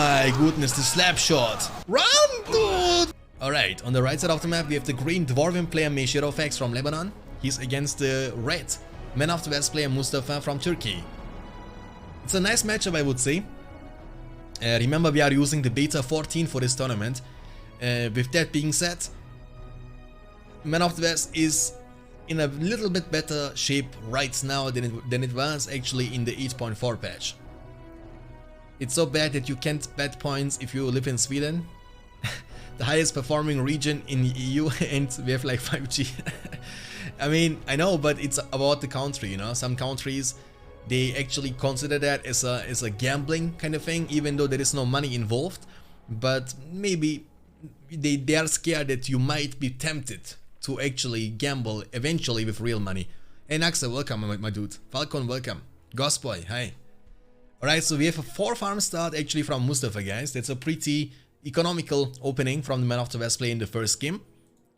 my goodness, the slap shot. Run, dude! Alright, on the right side of the map, we have the green Dwarven player MayShadowFax from Lebanon. He's against the red Man of the West player Mustafa from Turkey. It's a nice matchup, I would say. Remember, we are using the beta 14 for this tournament. With that being said, Man of the West is in a little bit better shape right now than it was actually in the 8.4 patch. It's so bad that you can't bet points if you live in Sweden. The highest performing region in the EU, and we have like 5G. I mean, I know, but it's about the country, you know. Some countries, they actually consider that as a gambling kind of thing, even though there is no money involved. But maybe they are scared that you might be tempted to actually gamble eventually with real money. Hey Naxa, welcome my dude. Falcon, welcome. Gosboy, hi. Alright, so we have a 4 farm start actually from Mustafa, guys. That's a pretty economical opening from the Man of the West play in the first game.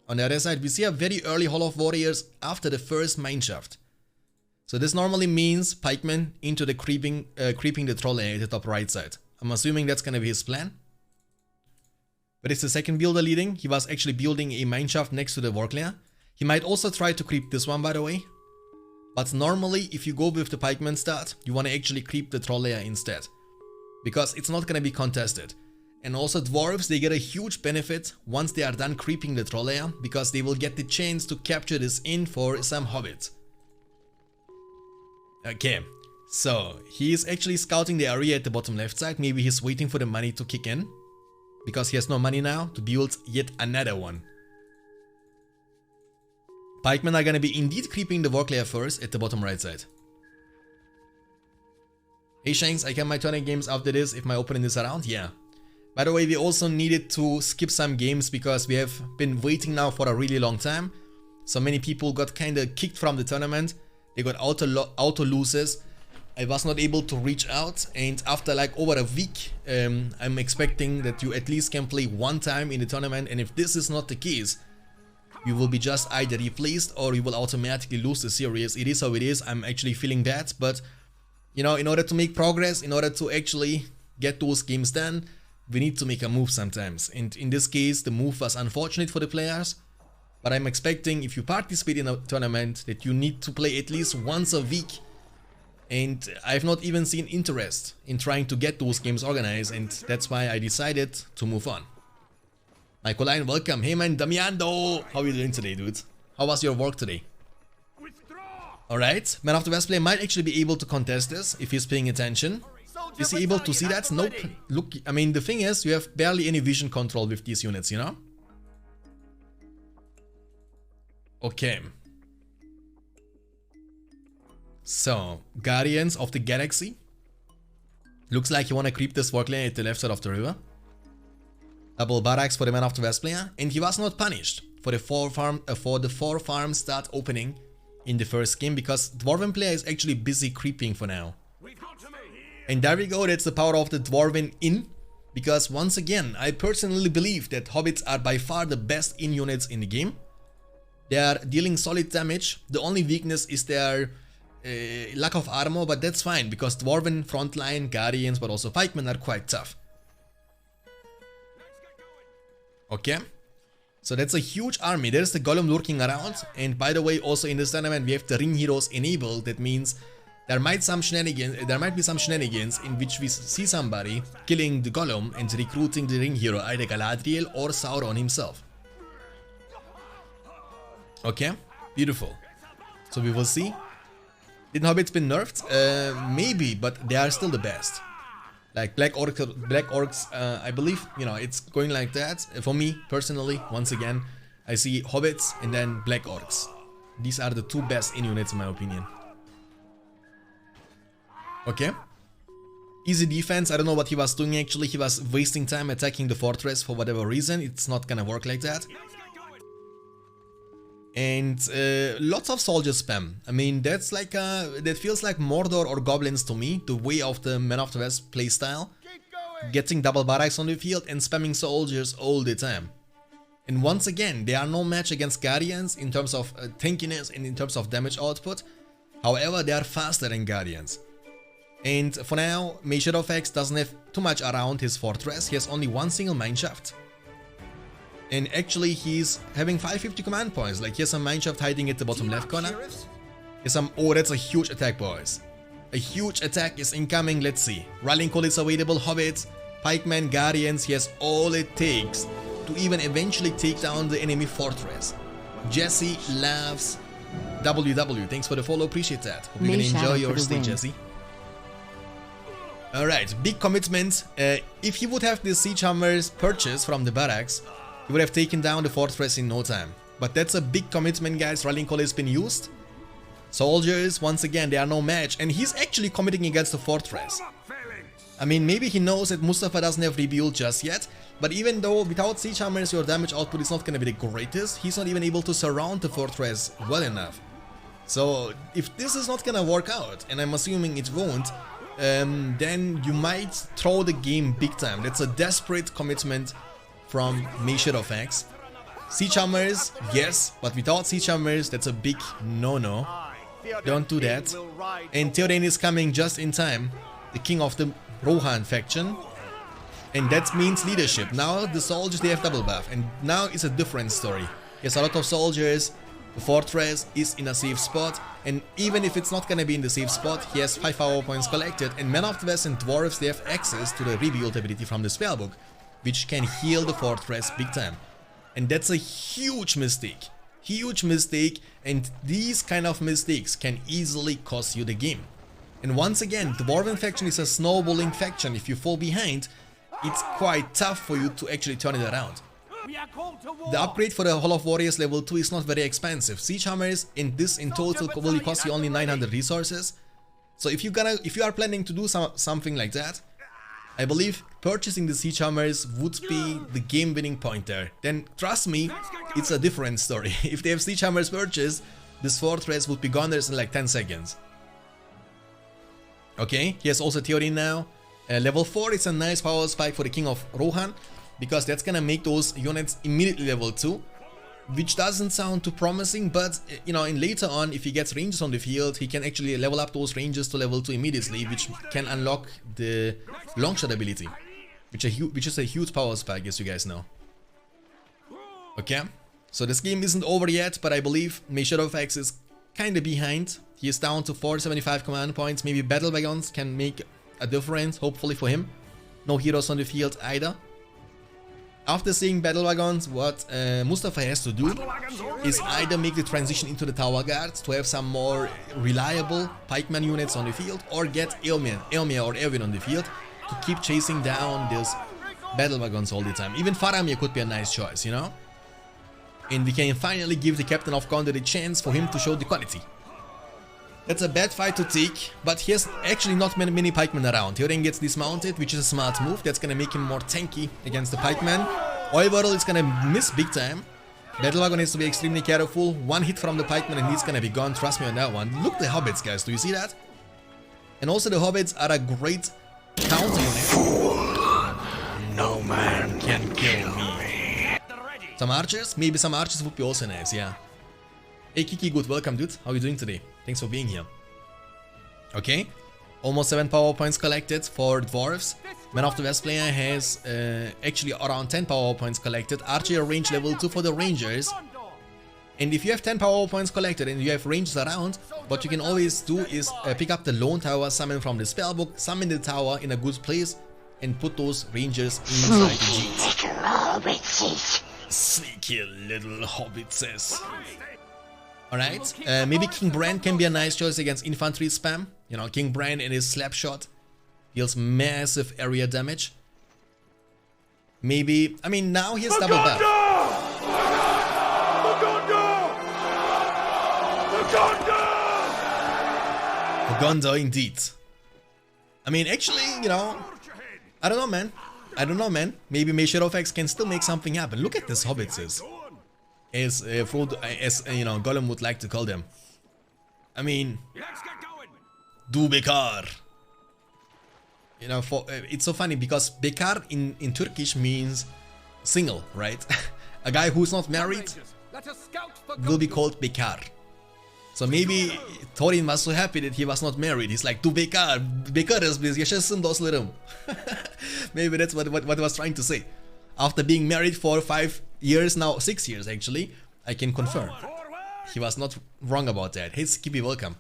On the other side, we see a very early Hall of Warriors after the first mineshaft. So this normally means pikemen into the creeping the troll layer at the top right side. I'm assuming that's gonna be his plan. But it's the second builder leading. He was actually building a mineshaft next to the work layer. He might also try to creep this one, by the way. But normally, if you go with the pikeman start, you want to actually creep the troll layer instead. Because it's not gonna be contested. And also dwarves, they get a huge benefit once they are done creeping the troll layer, because they will get the chance to capture this in for some hobbits. Okay, so he is actually scouting the area at the bottom left side. Maybe he's waiting for the money to kick in, because he has no money now to build yet another one. Pikemen are gonna be indeed creeping the work layer first at the bottom right side. Hey Shanks, I can my tournament games after this if my opponent is around? Yeah. By the way, we also needed to skip some games because we have been waiting now for a really long time. So many people got kinda kicked from the tournament. They got auto losses. I was not able to reach out, and after like over a week, I'm expecting that you at least can play one time in the tournament, and if this is not the case, you will be just either replaced or you will automatically lose the series. It is how it is. I'm actually feeling bad, but you know, in order to make progress, in order to actually get those games done, we need to make a move sometimes. And in this case, the move was unfortunate for the players, but I'm expecting if you participate in a tournament that you need to play at least once a week. And I've not even seen interest in trying to get those games organized, and that's why I decided to move on. Michael Line, welcome. Hey man, Damiando! How are you doing today, dude? How was your work today? Alright, Man of the West player might actually be able to contest this if he's paying attention. Is he able to see that? Nope. Look, I mean, the thing is, you have barely any vision control with these units, you know? Okay. So, Guardians of the Galaxy. Looks like you want to creep this work layer at the left side of the river. Double barracks for the Man of the West player, and he was not punished for the 4 farm start opening in the first game, because Dwarven player is actually busy creeping for now. And there we go, that's the power of the Dwarven Inn, because once again, I personally believe that Hobbits are by far the best Inn units in the game. They are dealing solid damage. The only weakness is their lack of armor, but that's fine, because Dwarven frontline, Guardians, but also Pikemen are quite tough. Okay, so that's a huge army. There's the Golem lurking around, and by the way, also in this tournament we have the Ring Heroes enabled. That means there might be some shenanigans in which we see somebody killing the Golem and recruiting the Ring Hero, either Galadriel or Sauron himself. Okay, beautiful. So we will see. Did Hobbits been nerfed? Maybe, but they are still the best. Like Black Orcs, I believe, you know, it's going like that. For me, personally, once again, I see Hobbits and then Black Orcs. These are the 2 best in units in my opinion. Okay. Easy defense, I don't know what he was doing actually. He was wasting time attacking the fortress for whatever reason. It's not gonna work like that. And lots of soldier spam. I mean, that's like that feels like Mordor or goblins to me, the way of the Man of the West playstyle. Getting double barracks on the field and spamming soldiers all the time. And once again, they are no match against Guardians in terms of tankiness and in terms of damage output. However, they are faster than Guardians. And for now, MayShadowFax doesn't have too much around his fortress. He has only one single mineshaft. And actually, he's having 550 command points. Like, here's some mineshaft hiding at the bottom left corner. Here's some... Oh, that's a huge attack, boys. A huge attack is incoming. Let's see. Rallying Call is available. Hobbits, Pikemen, Guardians. He has all it takes to even eventually take down the enemy fortress. Jesse loves WW. Thanks for the follow. Appreciate that. Hope you're gonna enjoy your stay, Jesse. Alright, big commitment. If he would have the siege hammers purchased from the barracks, he would have taken down the fortress in no time. But that's a big commitment, guys. Rallying Call has been used. Soldiers, once again, they are no match. And he's actually committing against the fortress. I mean, maybe he knows that Mustafa doesn't have rebuild just yet. But even though without siege hammers your damage output is not going to be the greatest, he's not even able to surround the fortress well enough. So if this is not going to work out, and I'm assuming it won't, then you might throw the game big time. That's a desperate commitment from MayShadowFax. Siege hammers, yes, but without siege hammers, that's a big no-no. Don't do that. And Theoden is coming just in time, the king of the Rohan faction. And that means leadership. Now the soldiers, they have double buff, and now it's a different story. There's a lot of soldiers. The fortress is in a safe spot, and even if it's not gonna be in the safe spot, he has 5 power points collected, and Men of the West and Dwarves, they have access to the rebuild ability from the spellbook, which can heal the fortress big time. And that's a huge mistake. Huge mistake, and these kind of mistakes can easily cost you the game. And once again, the Dwarven faction is a snowballing faction. If you fall behind, it's quite tough for you to actually turn it around. The upgrade for the Hall of Warriors level 2 is not very expensive. Siege hammers in total will cost you only 900 resources. So if you are planning to do something like that, I believe purchasing the siege hammers would be the game winning point there. Then trust me, it's a different story. If they have siege hammers purchased, this fortress would be gone in like 10 seconds. Okay, he has also Theoden now. Level 4 is a nice power spike for the King of Rohan, because that's gonna make those units immediately level 2, which doesn't sound too promising, but you know, in later on, if he gets ranges on the field, he can actually level up those ranges to level 2 immediately, which can unlock the longshot ability, which is a huge power spike, as you guys know. Okay, so this game isn't over yet, but I believe MayShadowFax is kinda behind. He is down to 475 command points. Maybe battle wagons can make a difference, hopefully for him. No heroes on the field either. After seeing battle wagons, what Mustafa has to do is either make the transition into the tower guards to have some more reliable pikeman units on the field, or get Elmir or Erwin on the field to keep chasing down these battle wagons all the time. Even Faramir could be a nice choice, you know? And we can finally give the captain of Gondor the chance for him to show the quality. That's a bad fight to take, but he has actually not many pikemen around. Theoden gets dismounted, which is a smart move. That's gonna make him more tanky against the pikemen. Oivorl is gonna miss big time. Battlewagon needs to be extremely careful. One hit from the pikeman and he's gonna be gone. Trust me on that one. Look at the hobbits, guys. Do you see that? And also the hobbits are a great counter unit. No man can kill me. Some archers? Maybe some archers would be also nice, yeah. Hey Kiki, good, welcome dude. How are you doing today? Thanks for being here. Okay, almost 7 power points collected for dwarves. Man of the West player has actually around 10 power points collected. Archer range level 2 for the rangers. And if you have 10 power points collected and you have ranges around, what you can always do is pick up the lone tower, summon from the spellbook, summon the tower in a good place, and put those rangers inside the jeep. Sneaky little hobbitses. Alright, maybe King Bran can be a nice choice against infantry spam. You know, King Bran and his slap shot deals massive area damage. Maybe, I mean, now he has double buff. Gondor, indeed. I mean, actually, you know, I don't know, man. Maybe MayShadowFax can still make something happen. Look at this hobbitses. As you know, Gollum would like to call them. I mean, Du Bekar. You know, it's so funny because Bekar in Turkish means single, right? A guy who's not married will be called Bekar. So maybe Thorin was so happy that he was not married. He's like, "Tu bekarız biz, yaşasın dostlarım." Maybe that's what I was trying to say. After being married for 5 years now, 6 years actually, I can confirm. He was not wrong about that. Hey Skippy, welcome.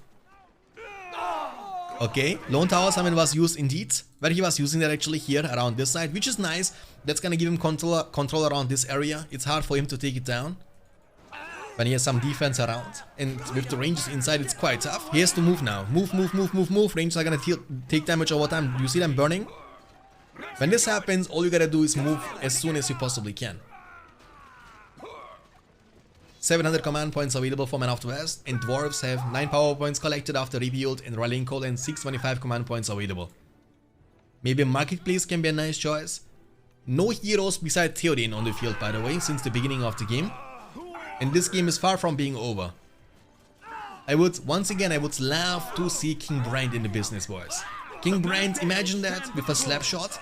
Okay, Lone Tower Summon was used indeed, but he was using that actually here around this side, which is nice. That's gonna give him control around this area. It's hard for him to take it down when he has some defense around, and with the ranges inside it's quite tough. He has to move now. Move. Ranges are gonna take damage over time. You see them burning? When this happens, all you gotta do is move as soon as you possibly can. 700 command points available for Men of the West, and Dwarves have 9 power points collected after rebuild and rallying call, and 625 command points available. Maybe Marketplace can be a nice choice. No heroes beside Theoden on the field, by the way, since the beginning of the game. And this game is far from being over. Once again, I would love to see King Brand in the business, boys. King Brand, imagine that with a slap shot.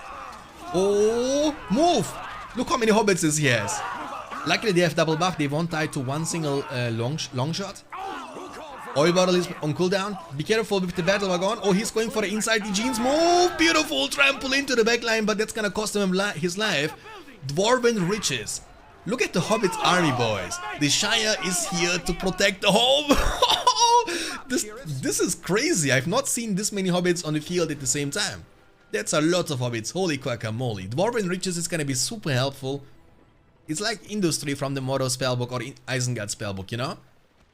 Oh, move! Look how many hobbits he has. Luckily they have double buff, they won't die to one single long shot. Oil bottle is on cooldown. Be careful with the battle wagon. Oh, he's going for the inside the jeans move. Beautiful trample into the backline, but that's gonna cost him his life. Dwarven riches. Look at the Hobbit army, boys. The Shire is here to protect the home. This is crazy. I've not seen this many Hobbits on the field at the same time. That's a lot of Hobbits. Holy guacamole. Dwarven riches is gonna be super helpful. It's like Industry from the Mordor spellbook or Isengard spellbook, you know?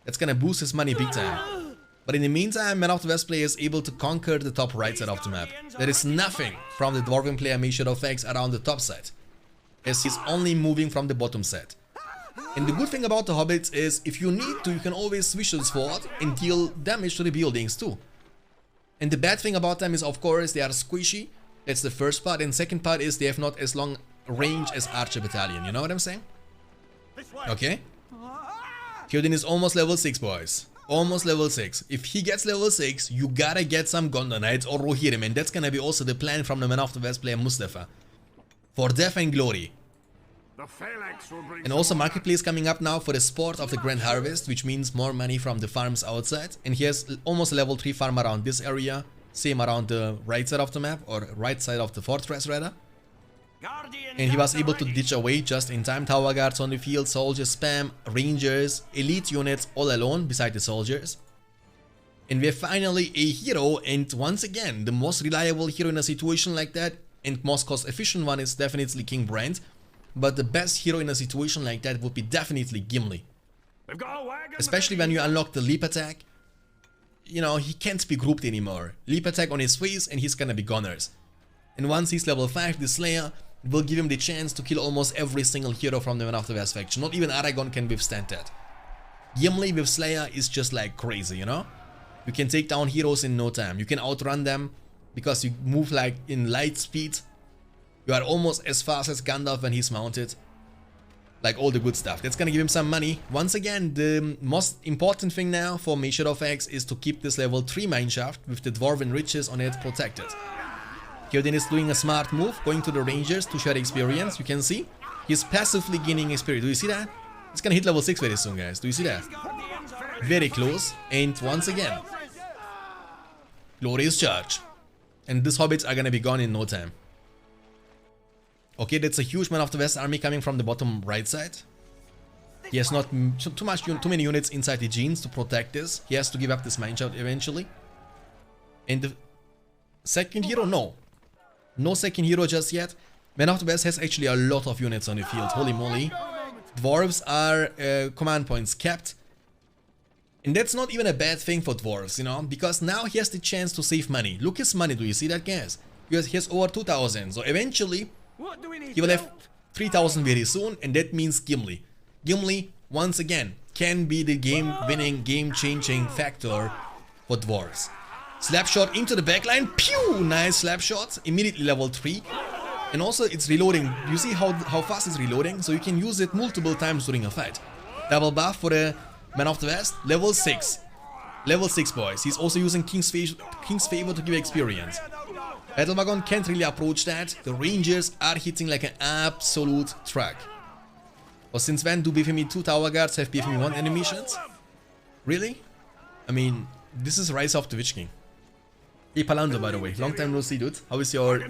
That's gonna boost his money big time. But in the meantime, Man of the West player is able to conquer the top right side of the map. There is nothing from the Dwarven player MayShadowFax around the top side, as he's only moving from the bottom side. And the good thing about the Hobbits is, if you need to, you can always switch this forward and deal damage to the buildings too. And the bad thing about them is, of course, they are squishy. That's the first part. And second part is they have not as long range as Archer Battalion. You know what I'm saying? Okay. Theoden is almost level 6, boys. Almost level 6. If he gets level 6, you gotta get some Gondor Knights or Rohirrim. And that's gonna be also the plan from the Man of the West player Mustafa. For death and glory. And also Marketplace coming up now for the Sport of the Grand Harvest, which means more money from the farms outside. And he has almost a level 3 farm around this area. Same around the right side of the map, or right side of the fortress rather. And he was able to ditch away just in time. Tower guards on the field, soldiers spam, rangers, elite units all alone beside the soldiers. And we're finally a hero, and once again, the most reliable hero in a situation like that, and most cost efficient one, is definitely King Brand. But the best hero in a situation like that would be definitely Gimli. Especially when you unlock the leap attack. You know, he can't be grouped anymore. Leap attack on his face and he's gonna be goners. And once he's level 5, the Slayer will give him the chance to kill almost every single hero from the Man of the West faction. Not even Aragorn can withstand that. Gimli with Slayer is just like crazy, you know? You can take down heroes in no time. You can outrun them because you move like in light speed. You are almost as fast as Gandalf when he's mounted. Like all the good stuff. That's gonna give him some money. Once again, the most important thing now for MayShadowFax is to keep this level 3 mineshaft with the Dwarven riches on it protected. Theoden is doing a smart move, going to the Rangers to share experience. You can see he's passively gaining experience. Do you see that? He's gonna hit level 6 very soon, guys. Do you see that? Very close. And once again, glorious charge. And these hobbits are gonna be gone in no time. Okay, that's a huge Man of the West army coming from the bottom right side. He has not too many units inside the genes to protect this. He has to give up this mineshaft eventually. And the second hero, no second hero just yet. Man of the West has actually a lot of units on the field. Holy moly. Dwarves are command points capped. And that's not even a bad thing for Dwarves, you know, because now he has the chance to save money. Look his money, do you see that, guys? He has over 2,000, so eventually he will have 3,000 very soon, and that means Gimli. Gimli, once again, can be the game-winning, game-changing factor for Dwarves. Slapshot into the backline, pew! Nice slapshot, immediately level 3. And also it's reloading. You see how fast it's reloading? So you can use it multiple times during a fight. Double buff for the Man of the West, level 6. Level 6, boys. He's also using King's Favor to give experience. Battle Wagon can't really approach that. The Rangers are hitting like an absolute truck. Or since when do BFME2 Tower Guards have BFME1 animations? Really? I mean, this is Rise of the Witch King. Hey Palando, by the way, long time no see, dude. How is your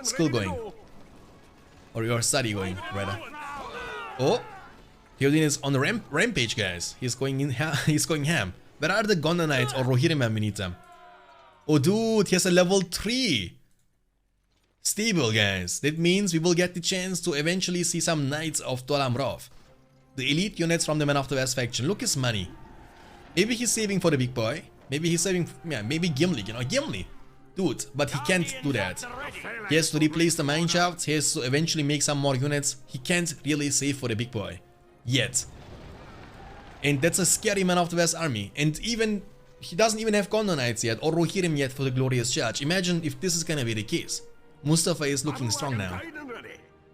school going? Or your study going, rather? Oh, Theoden is on the rampage, guys. He's going in. He's going ham. Where are the Gondor Knights or Rohirrim when we need them? Oh, dude, he has a level 3 stable, guys. That means we will get the chance to eventually see some Knights of Dol Amroth. The elite units from the Men of the West faction. Look his money. Maybe he's saving for the big boy. Maybe he's saving, yeah, maybe Gimli, you know, Gimli. Dude, but he can't do that. He has to replace the mineshaft, he has to eventually make some more units. He can't really save for the big boy. Yet. And that's a scary Man of the West army. And even, he doesn't even have Gondor Knights yet, or Rohirrim yet for the Glorious Charge. Imagine if this is gonna be the case. Mustafa is looking strong now.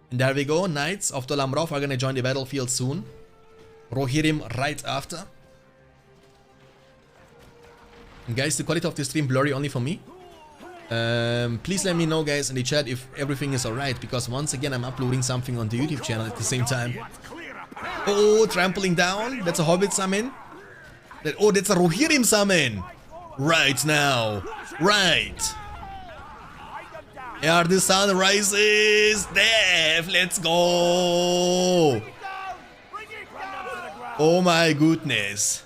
And there we go, Knights of Dol Amroth are gonna join the battlefield soon. Rohirrim right after. And guys, the quality of the stream blurry only for me. Please let me know, guys, in the chat if everything is alright, because once again I'm uploading something on the YouTube channel at the same time. Oh, trampling down. That's a Hobbit summon. Oh, that's a Rohirrim summon. Right now. Right. Here the sun rises. Death. Let's go. Oh my goodness.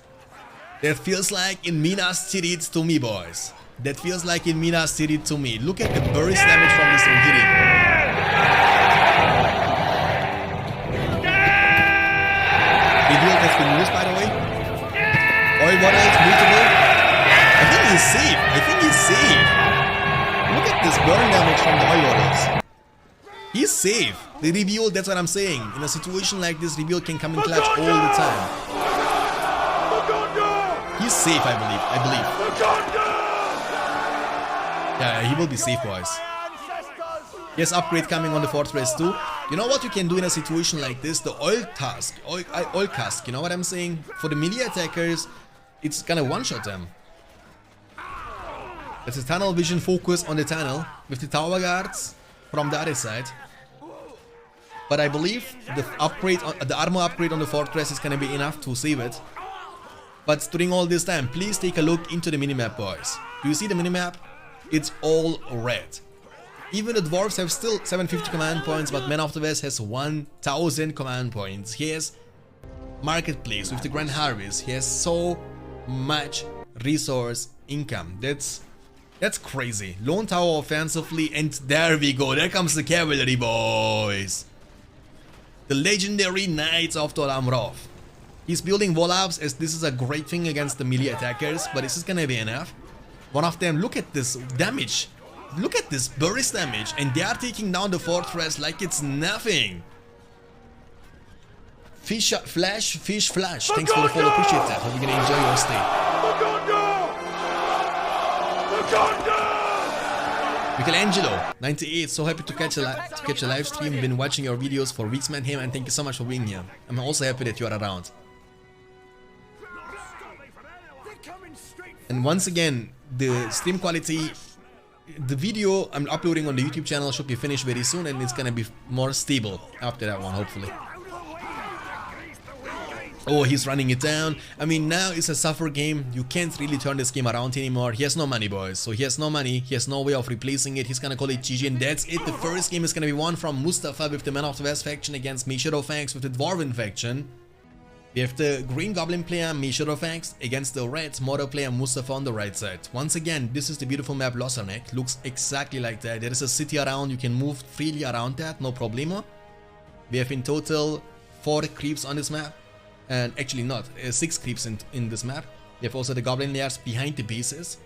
That feels like in Minas Tirith to me, boys. That feels like in Minas Tirith to me. Look at the burst damage from this Rohirrim. Reveal has been used, by the way. Oil bottles, multiple. I think he's safe. I think he's safe. Look at this burn damage from the oil bottles. He's safe. The reveal, that's what I'm saying. In a situation like this, reveal can come in clutch all the time. He's safe, I believe. Yeah, he will be safe, boys. Yes, upgrade coming on the fortress too. You know what you can do in a situation like this? The oil cask, you know what I'm saying? For the melee attackers, it's gonna one-shot them. There's a tunnel vision focus on the tunnel with the tower guards from the other side. But I believe the upgrade, the armor upgrade on the fortress is gonna be enough to save it. But during all this time, please take a look into the minimap, boys. Do you see the minimap? It's all red. Even the dwarves have still 750 command points, but Man of the West has 1000 command points. He has marketplace with the Grand Harvest. He has so much resource income. That's crazy. Lone Tower offensively, and there we go. There comes the cavalry, boys. The legendary Knights of Dol Amroth. He's building wall-ups as this is a great thing against the melee attackers, but is this gonna be enough? One of them, look at this damage. Look at this burst damage, and they are taking down the fortress like it's nothing. Fish flash. Thanks for the follow, appreciate that. Hope you're gonna enjoy your stay. Michelangelo, 98, so happy to catch a live stream. Been watching your videos for weeks, man. Hey man, thank you so much for being here. I'm also happy that you are around. And once again, the stream quality, the video I'm uploading on the YouTube channel should be finished very soon, and it's gonna be more stable after that one, hopefully. Oh, he's running it down. I mean, now it's a suffer game. You can't really turn this game around anymore. He has no money, boys. So he has no money. He has no way of replacing it. He's gonna call it GG, and that's it. The first game is gonna be won from Mustafa with the Man of the West faction against MayShadowFax with the Dwarven faction. We have the Green Goblin player MayShadowFax against the Red Mordor player Mustafa on the right side. Once again, this is the beautiful map Lossarnek. Looks exactly like that. There is a city around. You can move freely around that, no problemo. We have in total 4 creeps on this map. And actually not, 6 creeps in this map. We have also the goblin layers behind the bases.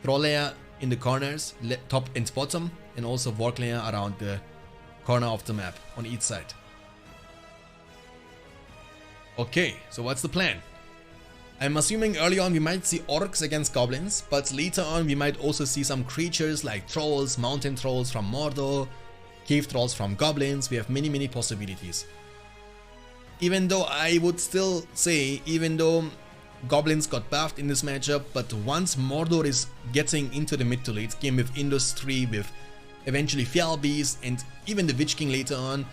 Troll layer in the corners, top and bottom. And also work layer around the corner of the map on each side. Okay, so what's the plan? I'm assuming early on we might see orcs against goblins, but later on we might also see some creatures like trolls, mountain trolls from Mordor, cave trolls from goblins. We have many possibilities. Even though I would still say, even though goblins got buffed in this matchup, but once Mordor is getting into the mid to late game with Industry, with eventually Fjallbeast and even the Witch King later on,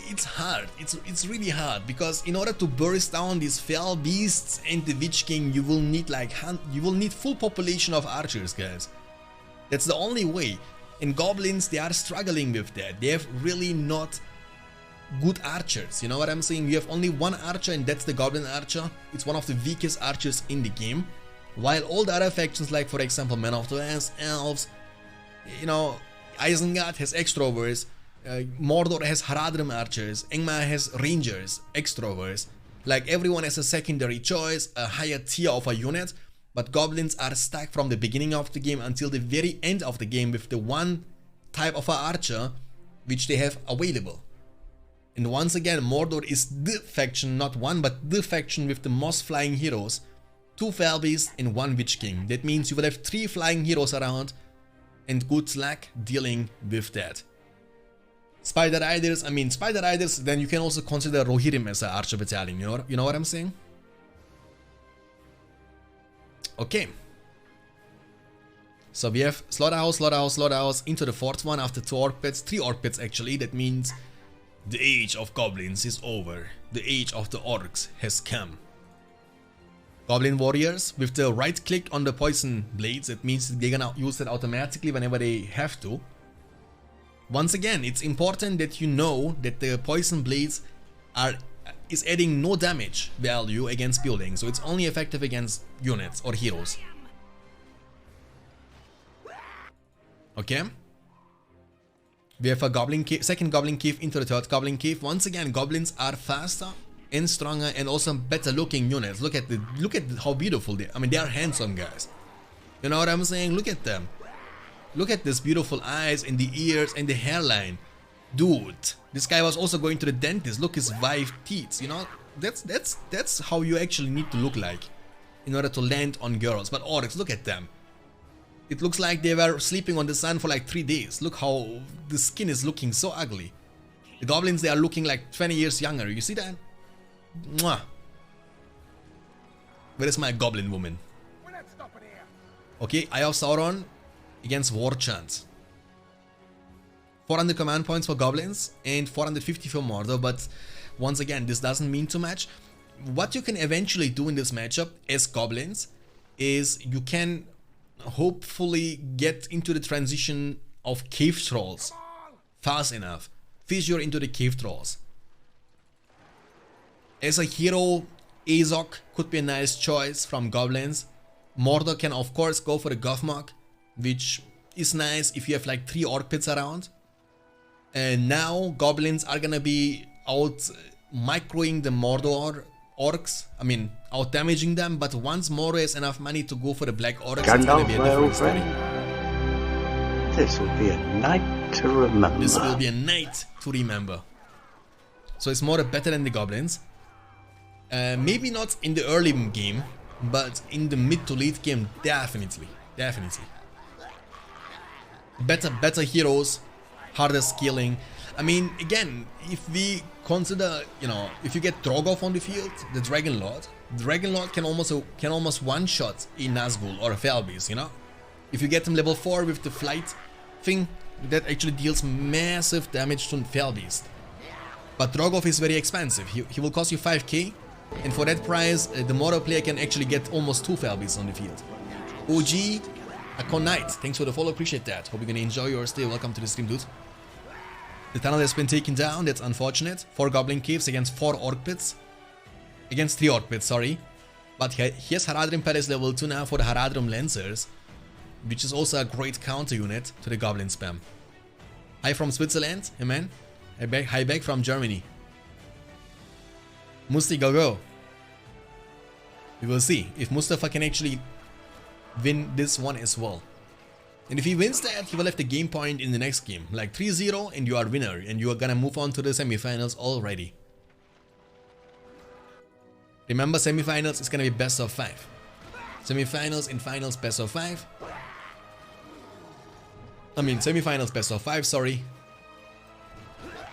it's hard. It's really hard, because in order to burst down these fell beasts and the Witch King, you will need like full population of archers, guys. That's the only way. And goblins, they are struggling with that. They have really not good archers, you know what I'm saying? You have only one archer, and that's the goblin archer. It's one of the weakest archers in the game, while all the other factions, like for example Men of the West, elves, you know, Isengard has extroverts, Mordor has Haradrim archers, Angmar has rangers, extroverts. Like everyone has a secondary choice, a higher tier of a unit, but goblins are stuck from the beginning of the game until the very end of the game with the one type of a archer which they have available. And once again, Mordor is the faction, not one, but the faction with the most flying heroes. 2 Fell Beasts and 1 Witch King. That means you will have 3 flying heroes around, and good luck dealing with that. Spider Riders, then you can also consider Rohirrim as an archer battalion, you know what I'm saying? Okay. So we have Slaughterhouse, Slaughterhouse, Slaughterhouse into the 4th one after 2 orc pits, 3 orc pits actually. That means the age of goblins is over. The age of the orcs has come. Goblin warriors with the right click on the poison blades, it means they're gonna use it automatically whenever they have to. Once again, it's important that you know that the poison blades is adding no damage value against buildings, so it's only effective against units or heroes. Okay. We have a goblin cave, 2nd goblin cave into the 3rd goblin cave. Once again, goblins are faster and stronger and also better looking units. Look at how beautiful they are. I mean, they are handsome, guys. You know what I'm saying? Look at them. Look at this beautiful eyes and the ears and the hairline. Dude, this guy was also going to the dentist. Look, his 5 teeth, you know? That's how you actually need to look like in order to land on girls. But orcs, look at them. It looks like they were sleeping on the sun for like 3 days. Look how the skin is looking so ugly. The goblins, they are looking like 20 years younger. You see that? Mwah. Where is my goblin woman? Okay, Eye of Sauron against War Chant. 400 command points for goblins and 450 for Mordor, but once again, this doesn't mean too much. What you can eventually do in this matchup as goblins is you can hopefully get into the transition of cave trolls fast enough. Fissure into the cave trolls. As a hero, Azog could be a nice choice from goblins. Mordor can of course go for the Gothmog, which is nice if you have like 3 orc pits around. And now goblins are gonna be out microing the Mordor orcs, I mean out damaging them, but once Mordor has enough money to go for the black orcs, it's gonna be a different story. This will be a night to remember. This will be a night to remember. So it's Mordor better than the goblins. Maybe not in the early game, but in the mid to late game, definitely. Better heroes, harder scaling. I mean, again, if we consider, you know, if you get Drogoth on the field, the Dragon Lord can almost one-shot a Nazgul or a Felbeast, you know? If you get him level 4 with the flight thing, that actually deals massive damage to Felbeast. But Drogoth is very expensive. He will cost you 5k, and for that price, the Mordor player can actually get almost 2 Felbeasts on the field. OG, Akon Knight, thanks for the follow, appreciate that. Hope you're gonna enjoy your stay. Welcome to the stream, dude. The tunnel has been taken down, that's unfortunate. 4 Goblin Caves against 4 Orc Pits. Against 3 Orc Pits, sorry. But he has Haradrim Palace level 2 now for the Haradrim Lancers, which is also a great counter unit to the Goblin spam. Hi from Switzerland, hey man. Hi back from Germany. Musti, go. We will see if Mustafa can actually win this one as well. And if he wins that, he will have the game point in the next game. Like 3-0 and you are winner, and you are gonna move on to the semifinals already. Remember, semifinals is gonna be best of 5. Semifinals and finals best of 5. I mean semifinals best of 5, sorry.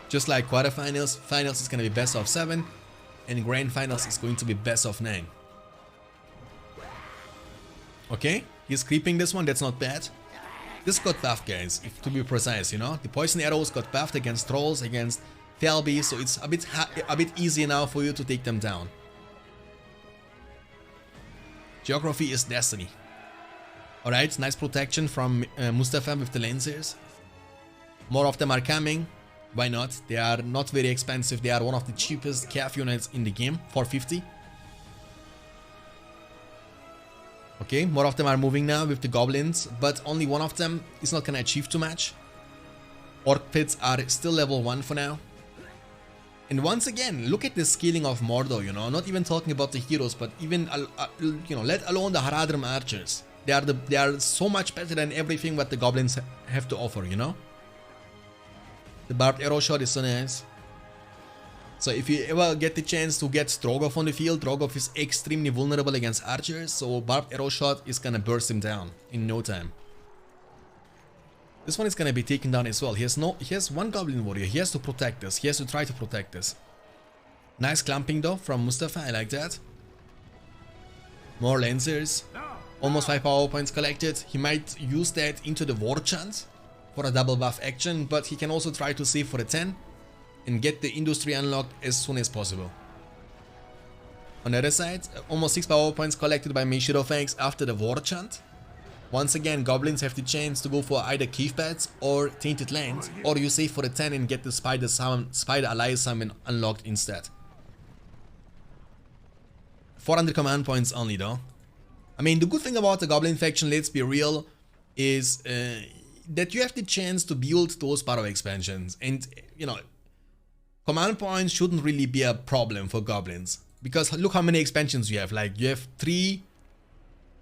Just like quarterfinals, finals is gonna be best of 7. And grand finals is going to be best of 9. Okay, he's creeping this one, that's not bad. This got buffed, guys, to be precise, you know. The poison arrows got buffed against trolls, against Felby, so it's a bit easier now for you to take them down. Geography is destiny. Alright, nice protection from Mustafa with the Lancers. More of them are coming. Why not? They are not very expensive. They are one of the cheapest calf units in the game, 450. Okay, more of them are moving now with the goblins, but only one of them is not gonna achieve too much. Orc pits are still level 1 for now. And once again, look at the scaling of Mordor, you know, not even talking about the heroes, but even, you know, let alone the Haradrim archers. They are so much better than everything what the goblins have to offer, you know. The barbed arrow shot is so nice. So if you ever get the chance to get Strogoth on the field, Strogoth is extremely vulnerable against archers, so barbed arrow shot is gonna burst him down in no time. This one is gonna be taken down as well. He has one goblin warrior. He has to protect this. He has to try to protect this. Nice clumping though from Mustafa. I like that. More Lancers. Almost 5 power points collected. He might use that into the war chant for a double buff action, but he can also try to save for a 10 and get the industry unlocked as soon as possible. On the other side, almost 6 power points collected by MayShadowFax after the war chant. Once again, goblins have the chance to go for either cave beds or tainted land, or you save for a 10 and get the spider ally summon unlocked instead. 400 command points only though. I mean, the good thing about the goblin faction, let's be real, is that you have the chance to build those Barrow expansions, and you know, command points shouldn't really be a problem for goblins, because look how many expansions you have. Like, you have 3,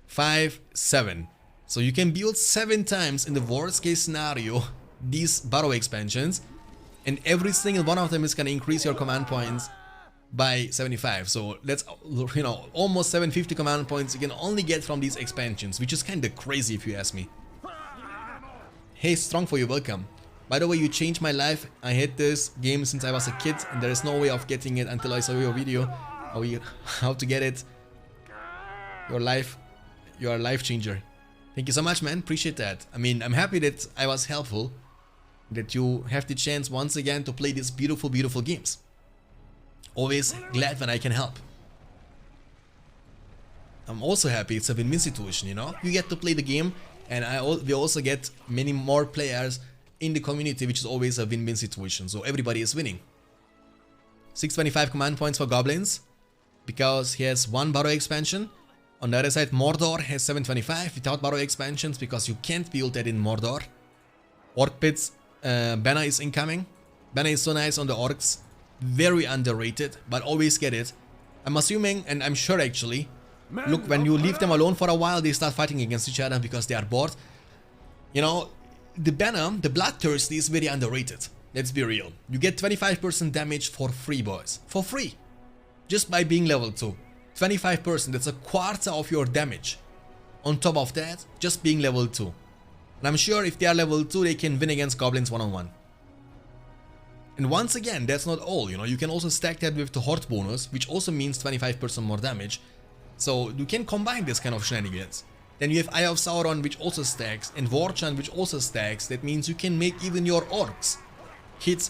5, 7. So you can build 7 times in the worst case scenario these Barrow expansions, and every single one of them is gonna increase your command points by 75. So that's, you know, almost 750 command points you can only get from these expansions, which is kinda crazy if you ask me. Hey Strong, for you, welcome. By the way, you changed my life. I had this game since I was a kid, and there is no way of getting it until I saw your video how to get it. You are a life changer. Thank you so much, man. Appreciate that. I mean, I'm happy that I was helpful, that you have the chance once again to play these beautiful, beautiful games. Always glad when I can help. I'm also happy it's a win-win situation, you know? You get to play the game, and we also get many more players in the community, which is always a win-win situation. So everybody is winning. 625 command points for goblins, because he has 1 Barrow expansion. On the other side, Mordor has 725 without Barrow expansions, because you can't build that in Mordor. Orc Pits, banner is incoming. Banner is so nice on the orcs. Very underrated, but always get it. I'm assuming, and I'm sure actually, look, when you leave them alone for a while, they start fighting against each other because they are bored. You know, the banner, the Bloodthirsty, is very underrated. Let's be real. You get 25% damage for free, boys. For free. Just by being level 2. 25%, that's a quarter of your damage. On top of that, just being level 2. And I'm sure if they are level 2, they can win against goblins one-on-one. And once again, that's not all, you know, you can also stack that with the Horde bonus, which also means 25% more damage. So you can combine this kind of shenanigans. Then you have Eye of Sauron, which also stacks, and Warchant, which also stacks. That means you can make even your orcs hit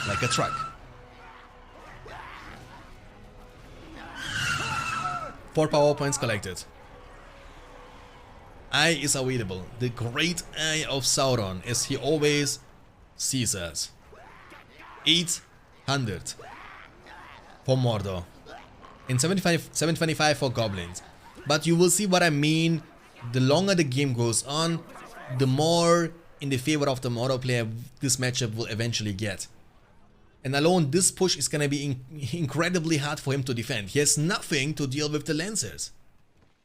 like a truck. 4 power points collected. Eye is available. The great Eye of Sauron, as he always sees us. 800 for Mordor. And 725 for goblins. But you will see what I mean. The longer the game goes on, the more in the favor of the Mordor player this matchup will eventually get. And alone, this push is gonna be incredibly hard for him to defend. He has nothing to deal with the Lancers.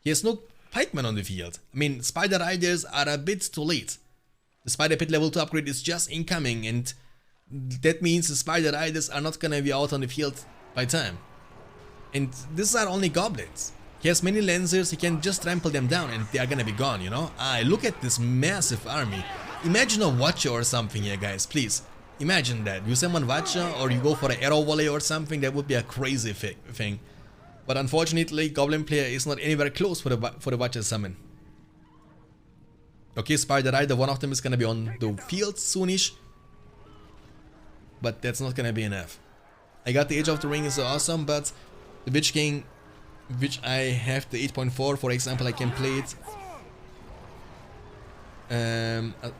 He has no pikemen on the field. I mean, Spider Riders are a bit too late. The Spider Pit level 2 upgrade is just incoming, and that means the Spider Riders are not gonna be out on the field by time. And these are only goblins. He has many Lancers, he can just trample them down and they are gonna be gone, you know? Look at this massive army. Imagine a Watcher or something here, guys, please. Imagine that. You summon Watcher or you go for an arrow volley or something, that would be a crazy thing. But unfortunately, Goblin player is not anywhere close for the Watcher summon. Okay, Spider Rider, one of them is gonna be on the field soonish. but that's not gonna be enough. I got the Age of the Ring is awesome, but the Witch King, which I have the 8.4, for example, I can play it.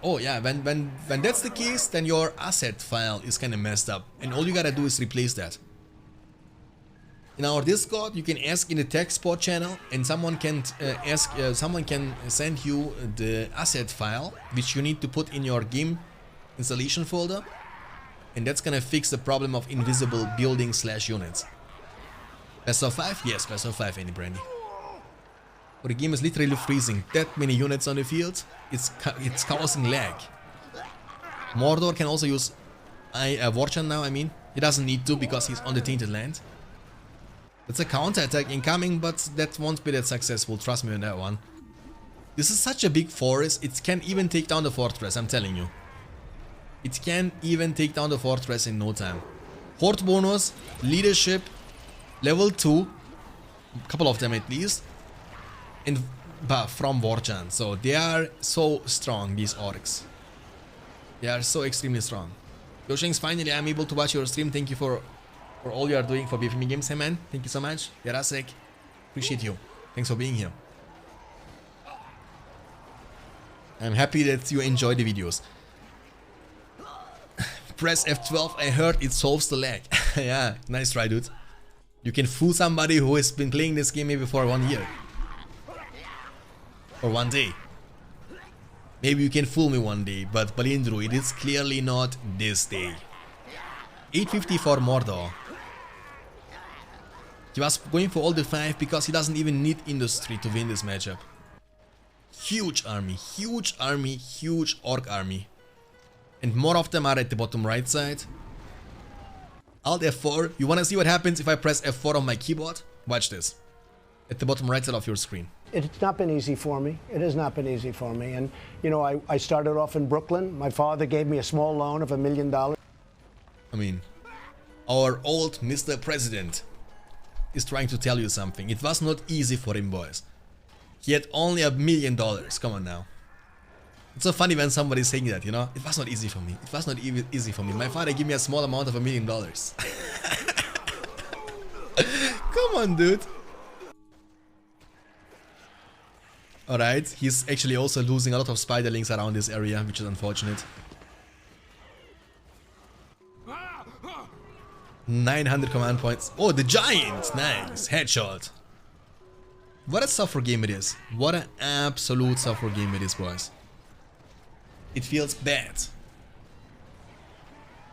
Oh yeah, when that's the case, then your asset file is kind of messed up, and all you gotta do is replace that. In our Discord, you can ask in the text support channel, and someone can send you the asset file, which you need to put in your game installation folder, and that's gonna fix the problem of invisible building / units. Best of 5? Yes, best of 5, any brandy. But the game is literally freezing. That many units on the field, it's causing lag. Mordor can also use Warchan now, I mean. He doesn't need to because he's on the Tainted Land. It's a counter-attack incoming, but that won't be that successful, trust me on that one. This is such a big forest, it can even take down the fortress, I'm telling you. It can even take down the fortress in no time. Horde bonus, leadership, level 2, a couple of them at least, and buff from Warchan. So they are so strong, these orcs. They are so extremely strong. Yoshanks, finally I'm able to watch your stream, thank you for all you are doing for BFME games, hey man, thank you so much. Yarasek, appreciate you, thanks for being here. I'm happy that you enjoy the videos. Press F12, I heard it solves the lag. Yeah, nice try, dude. You can fool somebody who has been playing this game maybe for 1 year. Or 1 day. Maybe you can fool me 1 day, but Balindru, it is clearly not this day. 850 for Mordor. He was going for all the 5 because he doesn't even need industry to win this matchup. Huge army, huge orc army. And more of them are at the bottom right side. Alt F4, you wanna see what happens if I press F4 on my keyboard? Watch this. At the bottom right side of your screen. It's not been easy for me. It has not been easy for me. And, you know, I started off in Brooklyn. My father gave me a small loan of $1 million. I mean, our old Mr. President is trying to tell you something. It was not easy for him, boys. He had only $1 million. Come on now. It's so funny when somebody's saying that, you know? It was not easy for me. It was not easy for me. My father gave me a small amount of $1 million. Come on, dude. Alright, he's actually also losing a lot of spiderlings around this area, which is unfortunate. 900 command points. Oh, the giant! Nice. Headshot. What a suffer game it is. What an absolute suffer game it is, boys. It feels bad.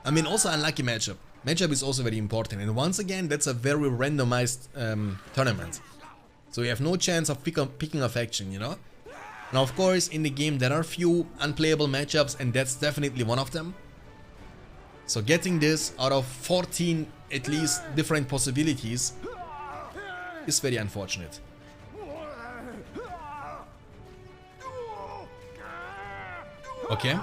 I mean, also unlucky matchup. Matchup is also very important. And once again, that's a very randomized tournament. So you have no chance of picking a faction, you know? Now, of course, in the game there are few unplayable matchups, and that's definitely one of them. So getting this out of 14 at least different possibilities is very unfortunate. Okay.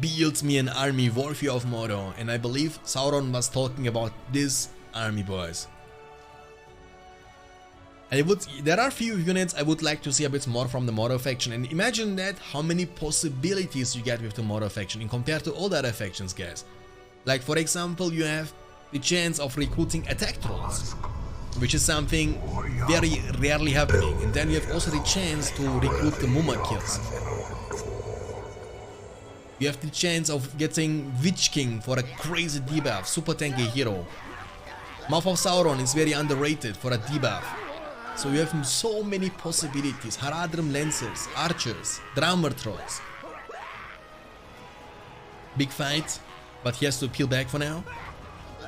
Build me an army, Warfare of Mordor, and I believe Sauron was talking about this army, boys. There are few units I would like to see a bit more from the Mordor faction, and imagine that how many possibilities you get with the Mordor faction in compared to all the other factions, guys. Like for example, you have the chance of recruiting attack trolls, which is something very rarely happening, and then you have also the chance to recruit the Mumma kills. You have the chance of getting Witch King for a crazy debuff, super tanky hero. Mouth of Sauron is very underrated for a debuff. So you have so many possibilities. Haradrim Lancers, Archers, Drummer Trolls. Big fight, but he has to peel back for now.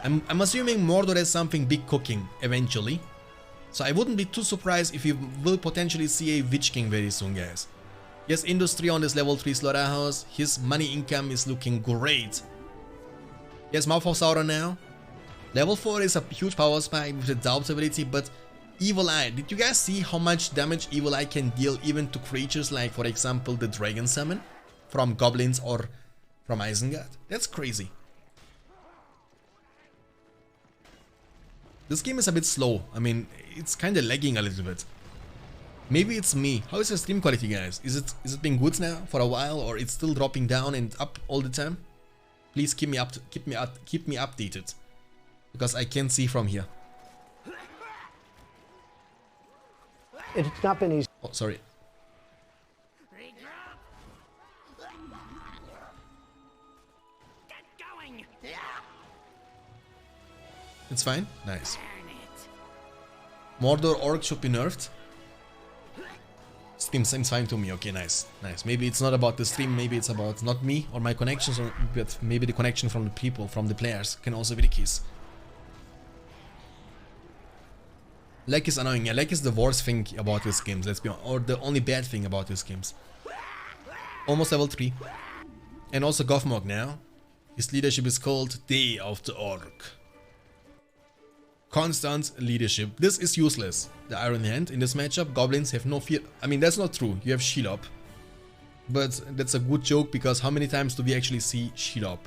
I'm assuming Mordor has something big cooking eventually. So I wouldn't be too surprised if you will potentially see a Witch King very soon, guys. Yes, industry on this level 3 slaughterhouse. His money income is looking great. Yes, Mouth of Sauron now. Level 4 is a huge power spike with the Doubt ability, but Evil Eye. Did you guys see how much damage Evil Eye can deal even to creatures like, for example, the Dragon Summon from Goblins or from Isengard? That's crazy. This game is a bit slow. I mean, it's kind of lagging a little bit. Maybe it's me. How is the stream quality, guys? Is it been good now for a while, or it's still dropping down and up all the time? Please keep me updated, because I can't see from here. It's not been easy. Oh, sorry. It's fine. Nice. Mordor Orc should be nerfed. Stream seems fine to me. Okay, nice. Nice. Maybe it's not about the stream, maybe it's about not me or my connections, or but maybe the connection from the people, from the players can also be the case. Lag is annoying. Yeah, lag is the worst thing about these games, let's be honest, or the only bad thing about these games. Almost level 3. And also Gothmog now. His leadership is called Day of the Orc. Constant leadership. This is useless. The Iron Hand in this matchup. Goblins have no fear. I mean, that's not true. You have Shelob. But that's a good joke, because how many times do we actually see Shelob?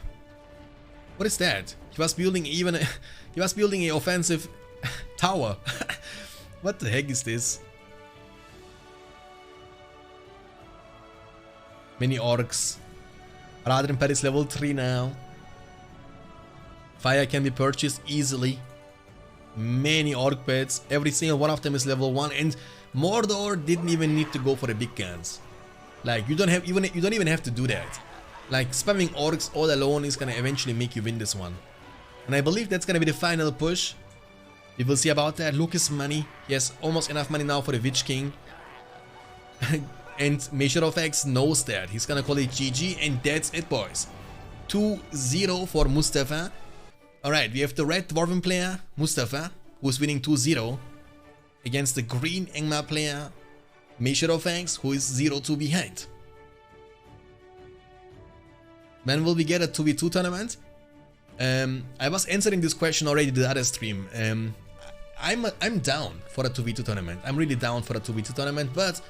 What is that? He was building he was building an offensive tower. What the heck is this? Many orcs. Radrenpad is level 3 now. Fire can be purchased easily. Many orc pets, every single one of them is level 1, and Mordor didn't even need to go for the big guns. Like, you don't even have to do that. Like, spamming orcs all alone is gonna eventually make you win this one. And I believe that's gonna be the final push. We will see about that. Lucas money. He has almost enough money now for the Witch King. And MayShadowFax knows that. He's gonna call it GG, and that's it, boys. 2-0 for Mustafa. Alright, we have the red Dwarven player, Mustafa, who's winning 2-0 against the green Angmar player, MayShadowFax, who is 0-2 behind. When will we get a 2v2 tournament? I was answering this question already in the other stream. I'm down for a 2v2 tournament. I'm really down for a 2v2 tournament, but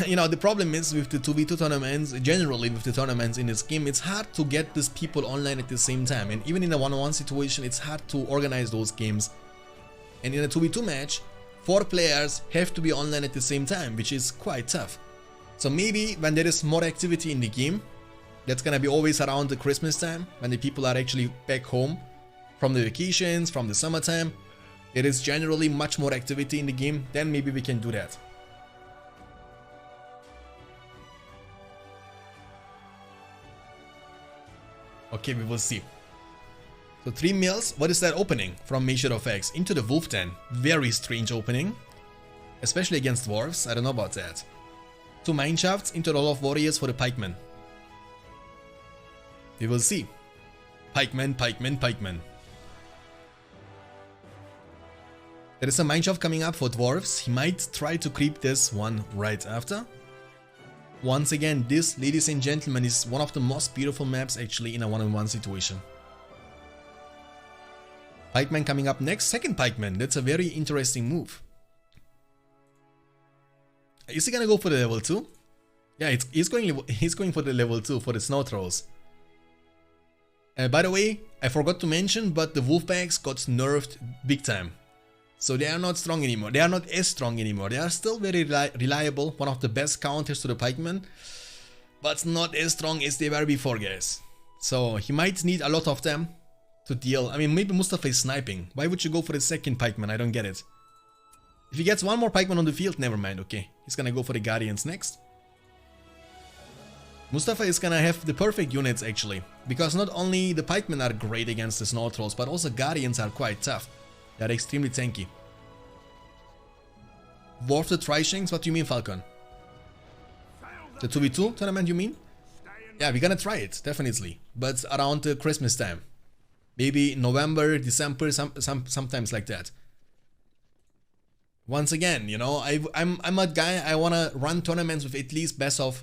you know, the problem is with the 2v2 tournaments, generally with the tournaments in this game, it's hard to get these people online at the same time. And even in a 1-on-1 situation, it's hard to organize those games. And in a 2v2 match, 4 players have to be online at the same time, which is quite tough. So maybe when there is more activity in the game, that's gonna be always around the Christmas time, when the people are actually back home from the vacations, from the summertime, there is generally much more activity in the game, then maybe we can do that. Okay, we will see. So 3 mils, what is that opening from MayShadowFax into the Wolf Den? Very strange opening, especially against dwarves. I don't know about that. 2 Mineshafts into the Roll of Warriors for the Pikemen. We will see. Pikemen, Pikemen, Pikemen. There is a Mineshaft coming up for dwarves. He might try to creep this one right after. Once again, this, ladies and gentlemen, is one of the most beautiful maps actually in a 1-on-1 situation. Pikeman coming up next, second Pikeman. That's a very interesting move. Is he gonna go for the level 2? Yeah, he's going for the level 2 for the snow trolls. By the way, I forgot to mention, but the Wolfpacks got nerfed big time. So they are not strong anymore. They are not as strong anymore. They are still very reliable, one of the best counters to the pikemen, but not as strong as they were before, guys. So he might need a lot of them to deal. I mean, maybe Mustafa is sniping. Why would you go for the second pikeman? I don't get it. If he gets one more pikeman on the field, never mind, okay. He's gonna go for the guardians next. Mustafa is gonna have the perfect units actually, because not only the pikemen are great against the snow trolls, but also guardians are quite tough. They are extremely tanky. Dwarf the Trishanks? What do you mean, Falcon? The 2v2 tournament, you mean? Yeah, we're gonna try it, definitely. But around the Christmas time. Maybe November, December, sometimes like that. Once again, you know, I'm a guy, I wanna run tournaments with at least best of,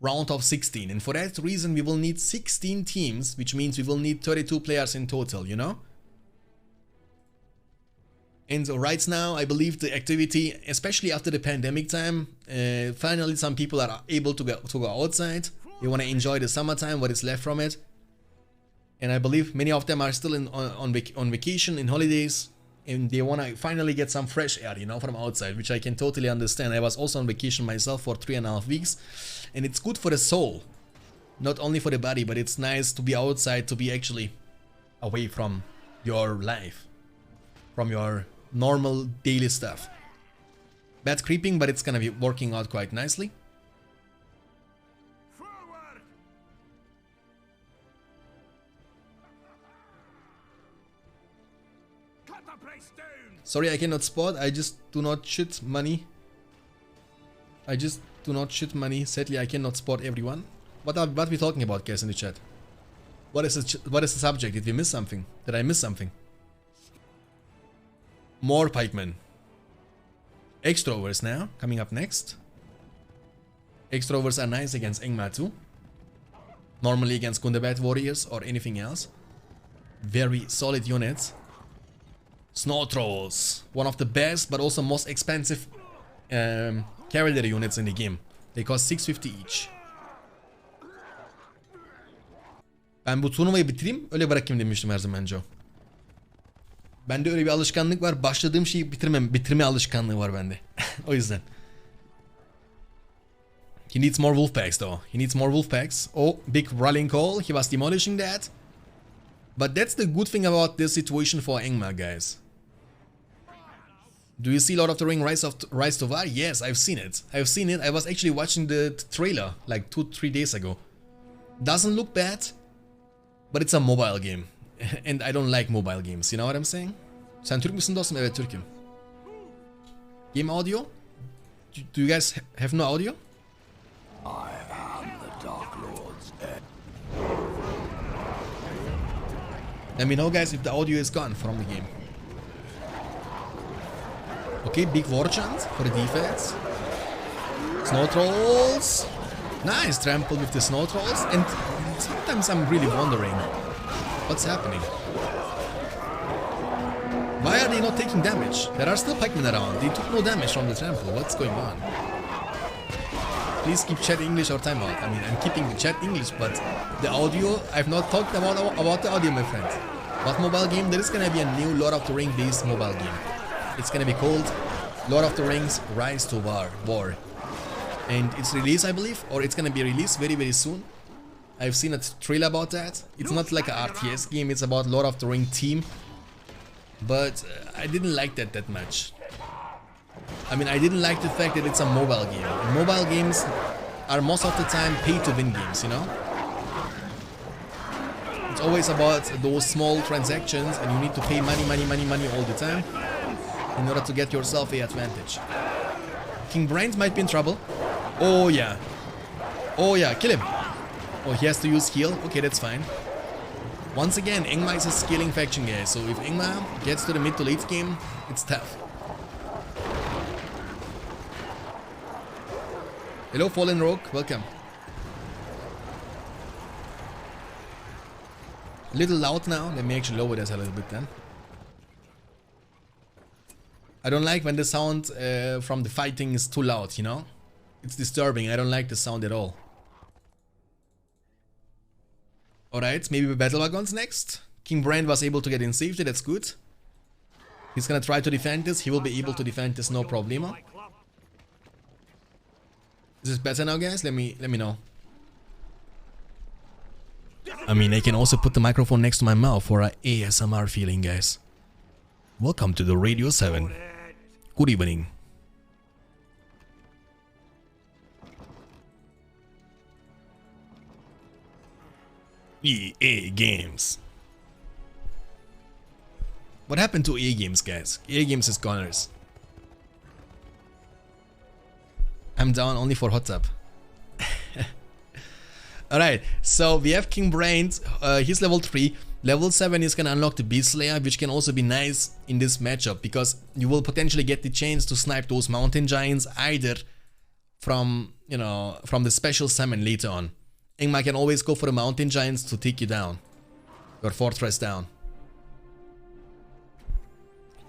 round of 16. And for that reason, we will need 16 teams, which means we will need 32 players in total, you know? And right now, I believe the activity, especially after the pandemic time, finally some people are able to go outside. They want to enjoy the summertime, what is left from it. And I believe many of them are still on vacation, in holidays, and they want to finally get some fresh air, you know, from outside, which I can totally understand. I was also on vacation myself for 3.5 weeks, and it's good for the soul. Not only for the body, but it's nice to be outside, to be actually away from your life, from your normal daily stuff. Bad creeping, but it's gonna be working out quite nicely. Sorry, I cannot spot. I just do not shit money. I just do not shit money. Sadly, I cannot spot everyone. What are we talking about, guys, in the chat? What is the subject? Did we miss something? Did I miss something? More pikemen. Extrovers now, coming up next. Extrovers are nice against Engma too. Normally against Gundabad warriors or anything else. Very solid units. Snow Trolls. One of the best but also most expensive cavalry units in the game. They cost 650 each. Ben bu turnuvayı bitireyim, öyle bırakayım demiştim her zaman Joe. Bende öyle bir alışkanlık var. Başladığım şeyi bitirme alışkanlığı var bende. O yüzden. He needs more wolf packs though. He needs more wolf packs. Oh, big rallying call. He was demolishing that. But that's the good thing about this situation for Engma, guys. Do you see Lord of the Ring Rise to Var? Yes, I've seen it. I've seen it. I was actually watching the trailer like 2-3 days ago. Doesn't look bad, but it's a mobile game. And I don't like mobile games, you know what I'm saying? Sen Türk müsün dostum? Evet, Türk'üm. Game audio? Do you guys have no audio? I am the Dark Lord's heir. Let me know, guys, if the audio is gone from the game. Okay, big war chant for the defense. Snow Trolls. Nice trample with the Snow Trolls. And sometimes I'm really wondering what's happening. Why are they not taking damage? There are still pikemen around. They took no damage from the trample. What's going on? Please keep chat English or timeout. I mean, I'm keeping the chat English, but the audio, I've not talked about the audio, my friend. What mobile game? There is gonna be a new Lord of the Rings based mobile game. It's gonna be called Lord of the Rings Rise to War. And it's released, I believe, or it's gonna be released very, very soon. I've seen a trailer about that. It's not like an RTS game, it's about Lord of the Ring team. But I didn't like that much. I mean, I didn't like the fact that it's a mobile game. And mobile games are most of the time pay-to-win games, you know? It's always about those small transactions and you need to pay money all the time in order to get yourself an advantage. King Brains might be in trouble. Oh yeah. Oh yeah, kill him. Oh, he has to use heal. Okay, that's fine. Once again, Engma is a scaling faction, guys. So if Engma gets to the mid to late game, it's tough. Hello, Fallen Rogue. Welcome. A little loud now. Let me actually lower this a little bit then. I don't like when the sound from the fighting is too loud, you know? It's disturbing. I don't like the sound at all. Alright, maybe Battle Wagons next. King Brand was able to get in safety, that's good. He's gonna try to defend this. He will be able to defend this, no problemo. Is this better now, guys? Let me know. I mean, I can also put the microphone next to my mouth for a ASMR feeling, guys. Welcome to the Radio 7. Good evening. EA Games. What happened to EA Games, guys? EA Games is goners. I'm down only for hot tub. Alright, so we have King Brains. He's level 3. Level 7 is gonna unlock the Beast Slayer, which can also be nice in this matchup because you will potentially get the chance to snipe those mountain giants either from, you know, from the special summon later on. Engma can always go for the mountain giants to take you down. Your fortress down.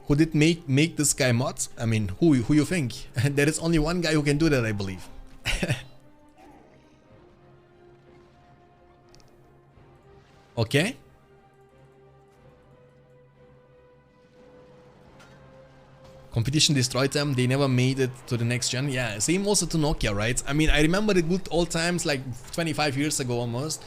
Who did make this guy mod? I mean, who you think? There is only one guy who can do that, I believe. Okay. Competition destroyed them. They never made it to the next gen. Yeah, same also to Nokia, right? I mean, I remember the good old times like 25 years ago almost.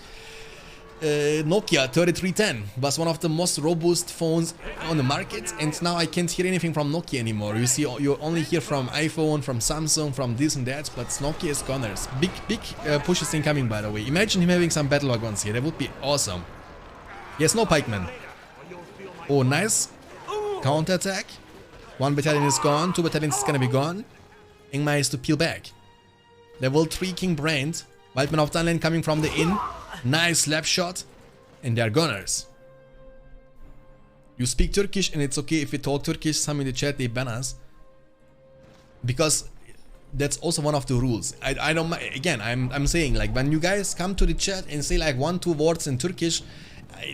Nokia 3310 was one of the most robust phones on the market, and now I can't hear anything from Nokia anymore. You see, you only hear from iPhone, from Samsung, from this and that, but Nokia is gunners. Big pushes incoming, by the way. Imagine him having some battle wagons here. That would be awesome. Yes, no pikemen. Oh, nice counter attack. 1 battalion is gone. 2 battalions is gonna be gone. Ingmar is to peel back. Level 3 King Brand. Wildman of Dunland coming from the inn. Nice slap shot. And they are gunners. You speak Turkish and it's okay if we talk Turkish. Some in the chat, they ban us. Because that's also one of the rules. I don't, again, I'm saying, like, when you guys come to the chat and say like 1-2 words in Turkish,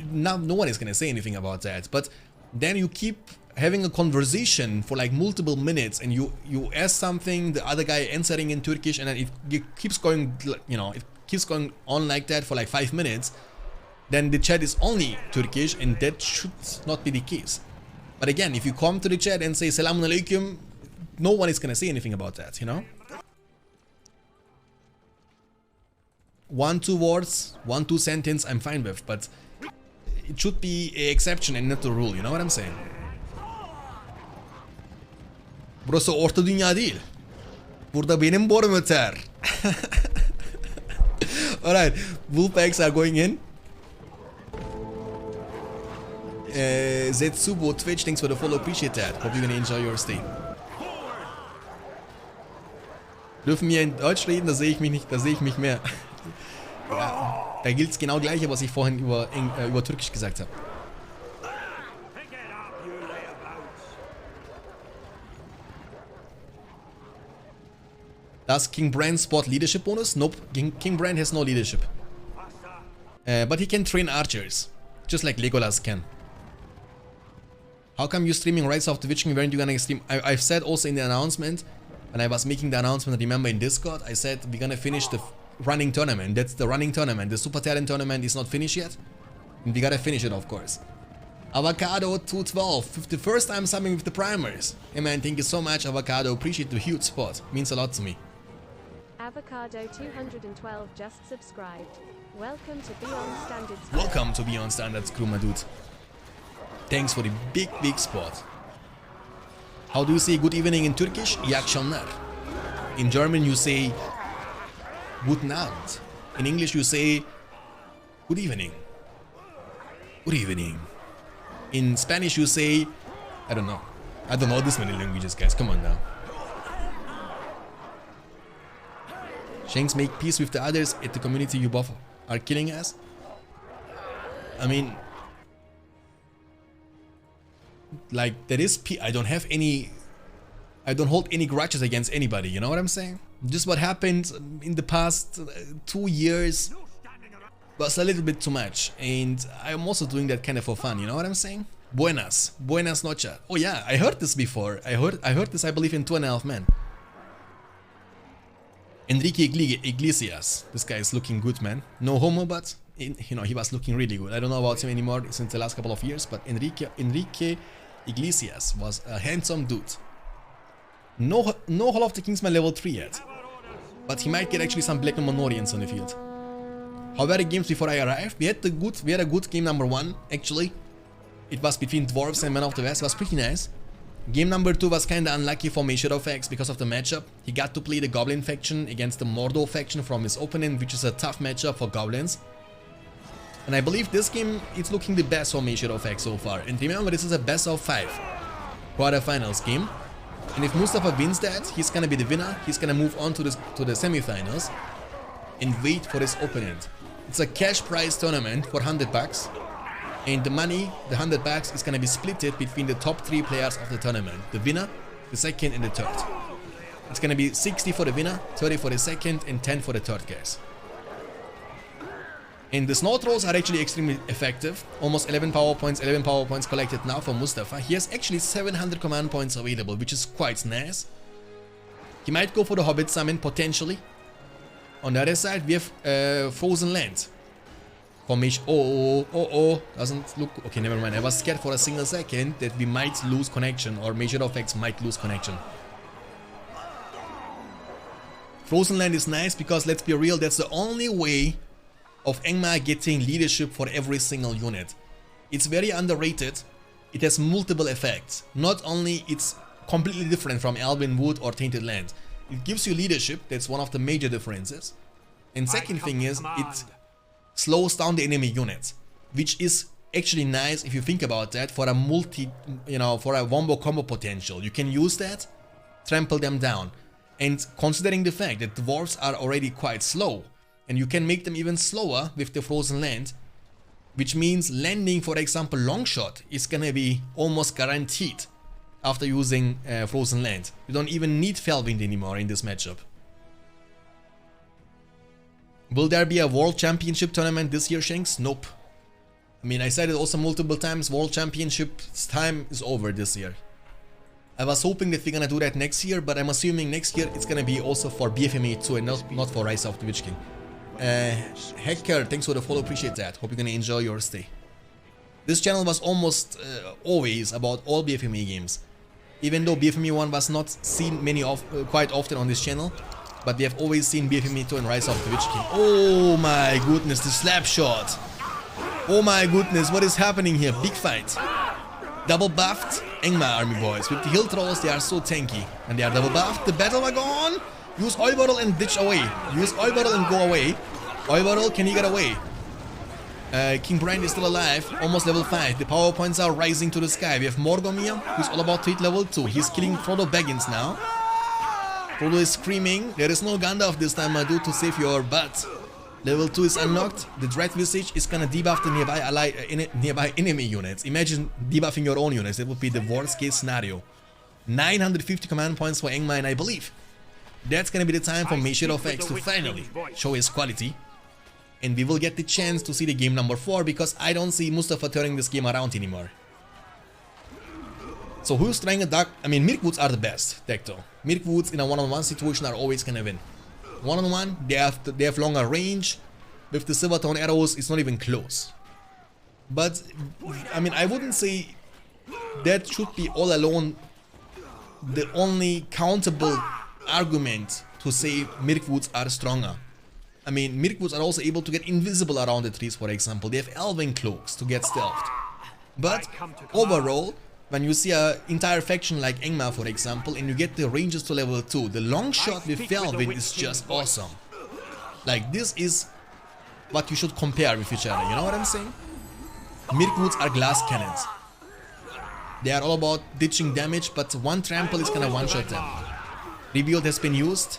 no one is gonna say anything about that. But then you keep having a conversation for like multiple minutes, and you ask something, the other guy answering in Turkish, and then it keeps going, you know, it keeps going on like that for like 5 minutes. Then the chat is only Turkish, and that should not be the case. But again, if you come to the chat and say Selamun Aleyküm, no one is gonna say anything about that, you know? 1-2 words, 1-2 sentence, I'm fine with, but it should be an exception and not the rule, you know what I'm saying? Burası Orta Dünya değil. Burada benim borum öter. Alright, Wolfpacks are going in. Zetsubo Twitch, thanks for the follow, appreciate that. Hope you're gonna enjoy your stay. Dürfen wir in Deutsch reden? Da sehe ich mich nicht, da sehe ich mich mehr. Ja, da gilt es genau gleiche, was ich vorhin über Türkisch gesagt habe. Does King Brand spot leadership bonus? Nope, King Brand has no leadership. But he can train archers, just like Legolas can. How come you streaming Rise of the Witch King? Weren't you gonna stream? I've said also in the announcement, when I was making the announcement, remember in Discord, I said we're gonna finish the running tournament. That's the running tournament. The Supertalent tournament is not finished yet. And we gotta finish it, of course. Avocado 212, the first time subbing with the primers. Hey man, thank you so much, Avocado. Appreciate the huge support. Means a lot to me. Avocado 212 just subscribed. Welcome to Beyond Standards. Welcome to Beyond Standards crew, my dude. Thanks for the big support. How do you say good evening in Turkish? İyi akşamlar. In German you say Guten Abend. In English you say good evening. Good evening. In Spanish you say, I don't know this many languages, guys, come on now. Shanks make peace with the others at the community you both are killing us. I mean, like, there is I don't hold any grudges against anybody, you know what I'm saying? Just what happened in the past 2 years was a little bit too much, and I'm also doing that kind of for fun, you know what I'm saying? Buenas noches. Oh yeah, I heard this before. I heard this, I believe, in 2.5 Men. Enrique Iglesias. This guy is looking good, man. No homo, but you know, he was looking really good. I don't know about him anymore since the last couple of years, but Enrique Iglesias was a handsome dude. No Hall of the Kingsman level 3 yet, but he might get actually some Black Monorians on the field. How were the games before I arrived? We had a good game number 1, actually. It was between Dwarves and Men of the West. It was pretty nice. Game number 2 was kinda unlucky for MayShadowFax because of the matchup. He got to play the Goblin faction against the Mordor faction from his opponent, which is a tough matchup for Goblins. And I believe this game is looking the best for MayShadowFax so far. And remember, this is a best of 5 quarterfinals game. And if Mustafa wins that, he's gonna be the winner. He's gonna move on to the semifinals and wait for his opponent. It's a cash prize tournament for $100. And the money, the $100, is gonna be splitted between the top 3 players of the tournament. The winner, the second, and the third. It's gonna be 60 for the winner, 30 for the second, and 10 for the third, guys. And the snow throws are actually extremely effective. Almost 11 power points collected now for Mustafa. He has actually 700 command points available, which is quite nice. He might go for the Hobbit summon, potentially. On the other side, we have Frozen Land. Formation. Oh, doesn't look okay. Never mind. I was scared for a single second that we might lose connection, or MayShadowFax might lose connection. Frozen Land is nice because, let's be real, that's the only way of Angmar getting leadership for every single unit. It's very underrated. It has multiple effects. Not only it's completely different from Albion Wood or Tainted Land. It gives you leadership. That's one of the major differences. And second thing is, it slows down the enemy units, which is actually nice if you think about that for a for a wombo combo potential. You can use that, trample them down. And considering the fact that dwarves are already quite slow, and you can make them even slower with the Frozen Land, which means landing, for example, Longshot is gonna be almost guaranteed after using Frozen Land. You don't even need Fellwind anymore in this matchup. Will there be a World Championship tournament this year, Shanks? Nope. I mean, I said it also multiple times, World Championship's time is over this year. I was hoping that we're gonna do that next year, but I'm assuming next year it's gonna be also for BFME2 and not for Rise of the Witch King. Hacker, thanks for the follow, appreciate that. Hope you're gonna enjoy your stay. This channel was almost always about all BFME games. Even though BFME1 was not seen quite often on this channel, but we have always seen BFME2 and Rise of the Witch King. Oh my goodness, the slap shot. Oh my goodness, what is happening here? Big fight. Double buffed Angmar army boys. With the hill trolls, they are so tanky. And they are double buffed. The battle wagon. Use oil bottle and ditch away. Use oil bottle and go away. Oil bottle, can he get away? King Brand is still alive. Almost level 5. The power points are rising to the sky. We have Mordor, who's all about to hit level 2. He's killing Frodo Baggins now. Frodo is screaming. There is no Gandalf this time, my dude, to save your butt. Level 2 is unlocked. The Dread Visage is gonna debuff the nearby enemy units. Imagine debuffing your own units. That would be the worst case scenario. 950 command points for Angmar, and I believe that's gonna be the time for MayShadowFax to finally show his quality. And we will get the chance to see the game number 4, because I don't see Mustafa turning this game around anymore. So who's trying a dark... I mean, Mirkwoods are the best, Tecto. Mirkwoods in a one-on-one situation are always gonna win. One-on-one, they have longer range. With the Silvertone arrows, it's not even close. But, I mean, I wouldn't say that should be all alone the only countable argument to say Mirkwoods are stronger. I mean, Mirkwoods are also able to get invisible around the trees, for example. They have Elven Cloaks to get stealthed. But, overall, when you see an entire faction like Angmar, for example, and you get the ranges to level 2, the long shot with Fellwind is just awesome. Like, this is what you should compare with each other, you know what I'm saying? Mirkwoods are glass cannons. They are all about ditching damage, but one trample is gonna one-shot them. Rebuild has been used.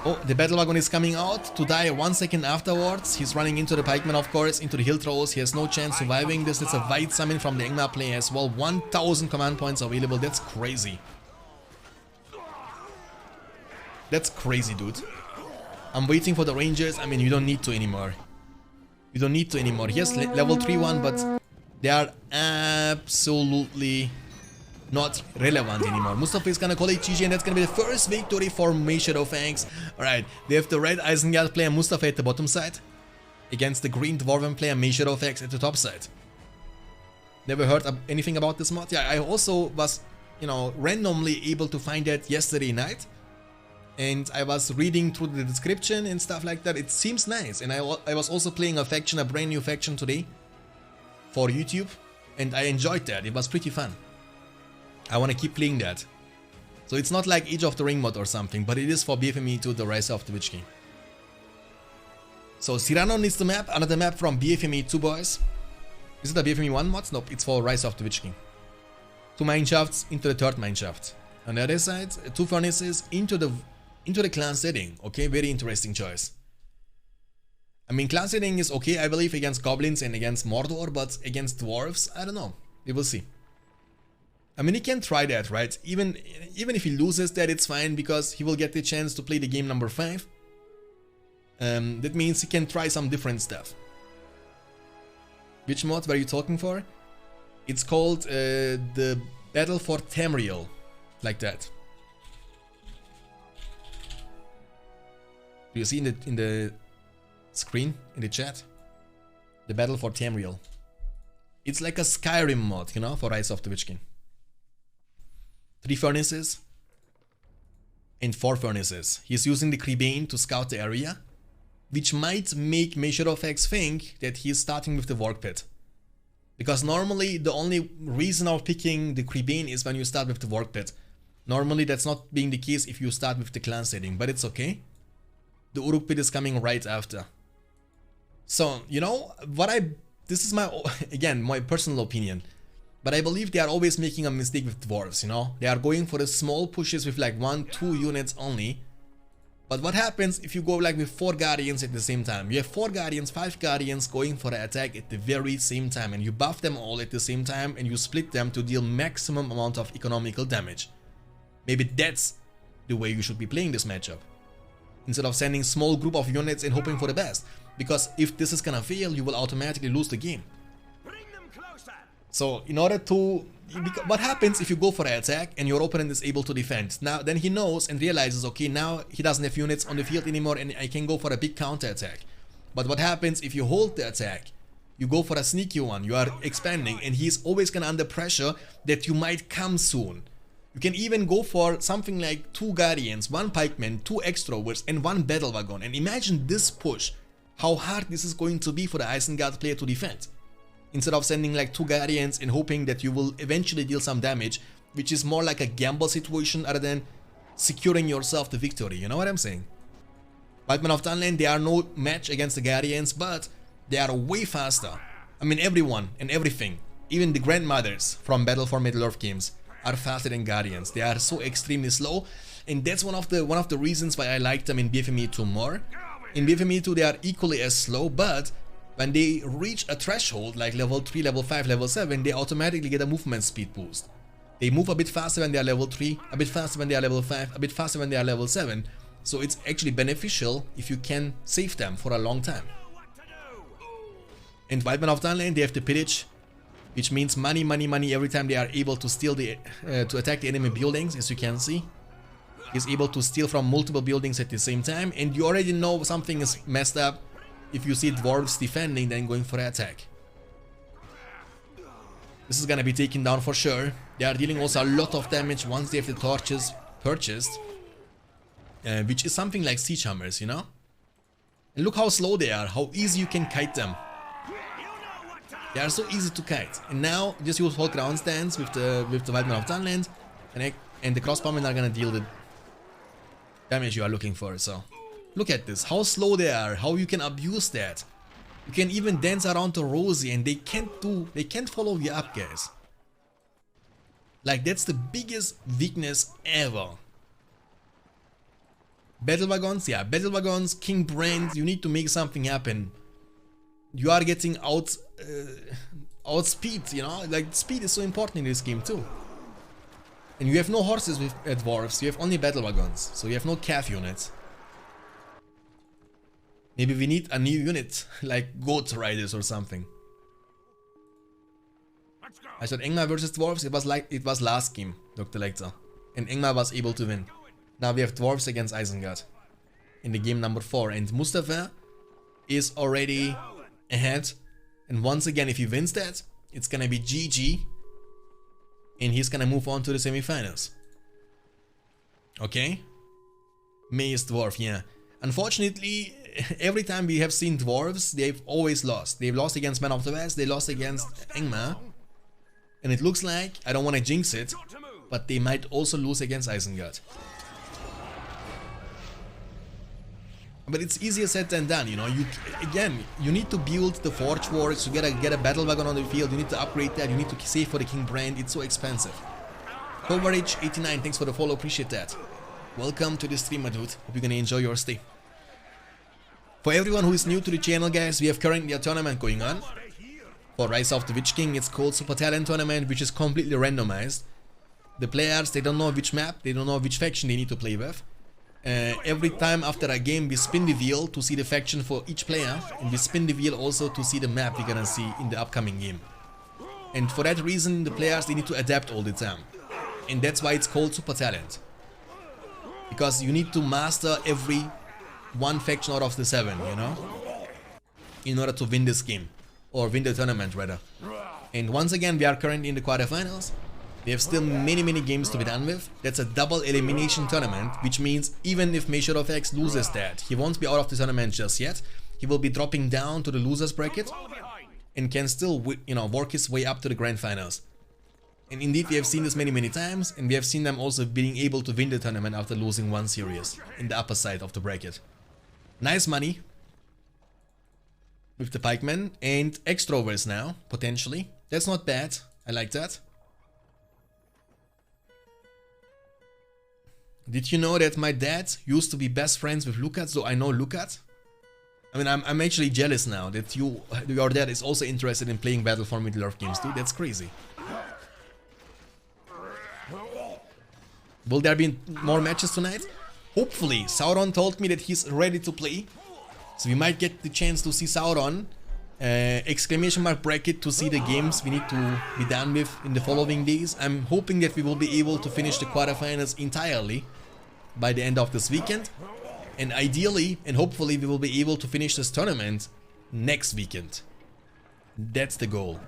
Oh, the battle wagon is coming out to die 1 second afterwards. He's running into the pikemen, of course, into the hill trolls. He has no chance surviving this. It's a white summon from the Angmar player as well. 1000 command points available. That's crazy. That's crazy, dude. I'm waiting for the rangers. I mean, you don't need to anymore. You don't need to anymore. Yes, level 3-1, but they are absolutely not relevant anymore. Mustafa is gonna call it GG, and that's gonna be the first victory for MayShadowFax. Alright, they have the red Isengard player Mustafa at the bottom side against the green Dwarven player MayShadowFax at the top side. Never heard anything about this mod? Yeah, I also was, you know, randomly able to find that yesterday night. And I was reading through the description and stuff like that. It seems nice. And I was also playing a faction, a brand new faction today for YouTube. And I enjoyed that. It was pretty fun. I want to keep playing that. So it's not like Age of the Ring mod or something, but it is for BFME2, the Rise of the Witch King. So Cyrano needs the map, another map from BFME2, boys. Is it a BFME1 mod? Nope, it's for Rise of the Witch King. 2 mineshafts into the 3rd mineshaft. On the other side, 2 furnaces into the clan setting. Okay, very interesting choice. I mean, clan setting is okay, I believe, against goblins and against Mordor, but against dwarves, I don't know. We will see. I mean, he can try that, right? Even if he loses that, it's fine, because he will get the chance to play the game number 5. That means he can try some different stuff. Which mod were you talking for? It's called the Battle for Tamriel, like that. Do you see in the screen in the chat. The battle for Tamriel. It's like a Skyrim mod, you know, for Rise of the Witch King. 3 furnaces and 4 furnaces. He's using the Creebane to scout the area, which might make MayShadowFax think that he's starting with the Work Pit. Because normally the only reason of picking the Creebane is when you start with the Work Pit. Normally that's not being the case if you start with the clan setting, but it's okay. The Uruk Pit is coming right after. So, you know, this is my, again, my personal opinion. But I believe they are always making a mistake with dwarves, you know. They are going for the small pushes with like 1-2 units only. But what happens if you go like with 4 guardians at the same time? You have 4 guardians, 5 guardians going for the attack at the very same time, and you buff them all at the same time and you split them to deal maximum amount of economical damage. Maybe that's the way you should be playing this matchup, instead of sending small group of units and hoping for the best. Because if this is gonna fail, you will automatically lose the game. So in order to, what happens if you go for an attack and your opponent is able to defend? Now then he knows and realizes, okay, now he doesn't have units on the field anymore and I can go for a big counter attack. But what happens if you hold the attack? You go for a sneaky one, you are expanding, and he's always gonna under pressure that you might come soon. You can even go for something like 2 guardians, 1 pikeman, 2 extroverts and 1 battle wagon. And imagine this push, how hard this is going to be for the Isengard player to defend. Instead of sending like 2 guardians and hoping that you will eventually deal some damage, which is more like a gamble situation other than securing yourself the victory, you know what I'm saying? White Men of Dunland, they are no match against the guardians, but they are way faster. I mean, everyone and everything, even the grandmothers from Battle for Middle-earth games are faster than guardians. They are so extremely slow, and that's one of the reasons why I like them in BFME2 more. In BFME2 they are equally as slow, but when they reach a threshold like level 3, level 5, level 7, they automatically get a movement speed boost. They move a bit faster when they are level 3, a bit faster when they are level 5, a bit faster when they are level 7. So it's actually beneficial if you can save them for a long time. And White Men of Dunland, they have the pillage, which means money, money, money every time they are able to steal to attack the enemy buildings, as you can see. He's able to steal from multiple buildings at the same time, and you already know something is messed up if you see dwarves defending then going for an attack. This is gonna be taken down for sure. They are dealing also a lot of damage once they have the torches purchased, which is something like siege hammers, you know. And look how slow they are, how easy you can kite them. They are so easy to kite. And now just use whole ground stance with the White Men of Dunland, and the crossbowmen are gonna deal the damage you are looking for. So look at this, how slow they are, how you can abuse that. You can even dance around to Rosie and they can't follow you up, guys. Like, that's the biggest weakness ever. Battle wagons, yeah, battle wagons, King Brand, you need to make something happen. You are getting outspeed, you know, like speed is so important in this game too. And you have no horses with dwarves, you have only battle wagons, so you have no calf units. Maybe we need a new unit, like goat riders or something. I said Engmar versus dwarves, it was last game, Dr. Lecter. And Engmar was able to win. Now we have dwarves against Isengard in the game number 4, and Mustafa is already ahead. And once again, if he wins that, it's gonna be GG, and he's gonna move on to the semifinals. Okay? May is dwarf, yeah. Unfortunately, every time we have seen dwarves, they've always lost. They've lost against Men of the West, they lost against Engmar. And it looks like, I don't want to jinx it, but they might also lose against Isengard. But it's easier said than done, you know. You need to build the Forge Works, you gotta get a battle wagon on the field, you need to upgrade that, you need to save for the King Brand, it's so expensive. Coverage 89, thanks for the follow, appreciate that. Welcome to the stream, my dude, hope you're gonna enjoy your stay. For everyone who is new to the channel, guys, we have currently a tournament going on. For Rise of the Witch King, it's called Supertalent tournament, which is completely randomized. The players, they don't know which map, they don't know which faction they need to play with. Every time after a game we spin the wheel to see the faction for each player, and we spin the wheel also to see the map we're gonna see in the upcoming game. And for that reason the players, they need to adapt all the time. And that's why it's called Supertalent. Because you need to master every one faction out of the 7, you know? in order to win this game, or win the tournament rather. And once again, we are currently in the quarterfinals. We have still many games to be done with. That's a double elimination tournament, which means even if MayShadowFax loses that, he won't be out of the tournament just yet. He will be dropping down to the losers bracket and can still, you know, work his way up to the grand finals. And indeed, we have seen this many times, and we have seen them also being able to win the tournament after losing one series in the upper side of the bracket. Nice money with the pikemen and extroverts now, potentially. That's not bad. I like that. Did you know that my dad used to be best friends with Lukat, so I know Lukat? I mean, I'm actually jealous now that your dad is also interested in playing Battle for Middle-earth games too. That's crazy. Will there be more matches tonight? Hopefully. Sauron told me that he's ready to play. So we might get the chance to see Sauron. Exclamation mark bracket to see the games we need to be done with in the following days. I'm hoping that we will be able to finish the quarterfinals entirely by the end of this weekend. And ideally and hopefully we will be able to finish this tournament next weekend. That's the goal.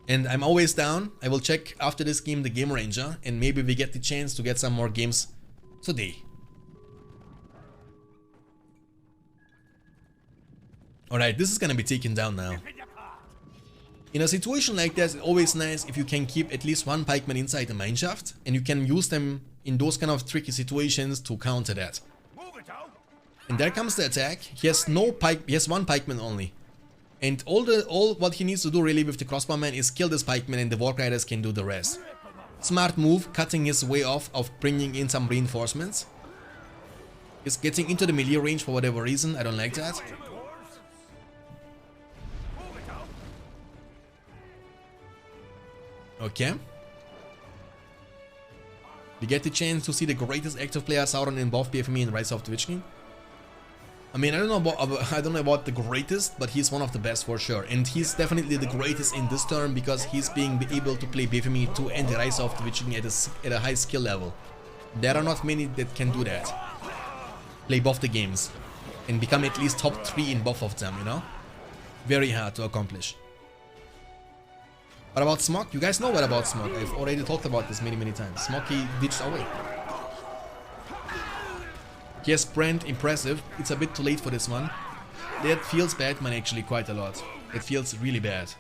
And I'm always down. I will check after this game the Game Ranger, and maybe we get the chance to get some more games today. Alright, this is gonna be taken down now. In a situation like this, it's always nice if you can keep at least one pikeman inside the mineshaft, and you can use them in those kind of tricky situations to counter that. And there comes the attack. He has no pike, he has one pikeman only. And all what he needs to do really with the crossbowman is kill this pikeman, and the Warg Riders can do the rest. Smart move, cutting his way off of bringing in some reinforcements. He's getting into the melee range for whatever reason, I don't like that. Okay. We get the chance to see the greatest active player Sauron in both BFME and Rise of the Witch King. I mean, I don't know about the greatest, but he's one of the best for sure. And he's definitely the greatest in this term because he's being able to play BFME2 and the Rise of the Witch King at a high skill level. There are not many that can do that. Play both the games and become at least top 3 in both of them, you know? Very hard to accomplish. What about Smok? You guys know what about Smok. I've already talked about this many times. Smok, he ditched away. Yes, Brand, impressive. It's a bit too late for this one. That feels bad, man, actually quite a lot. It feels really bad.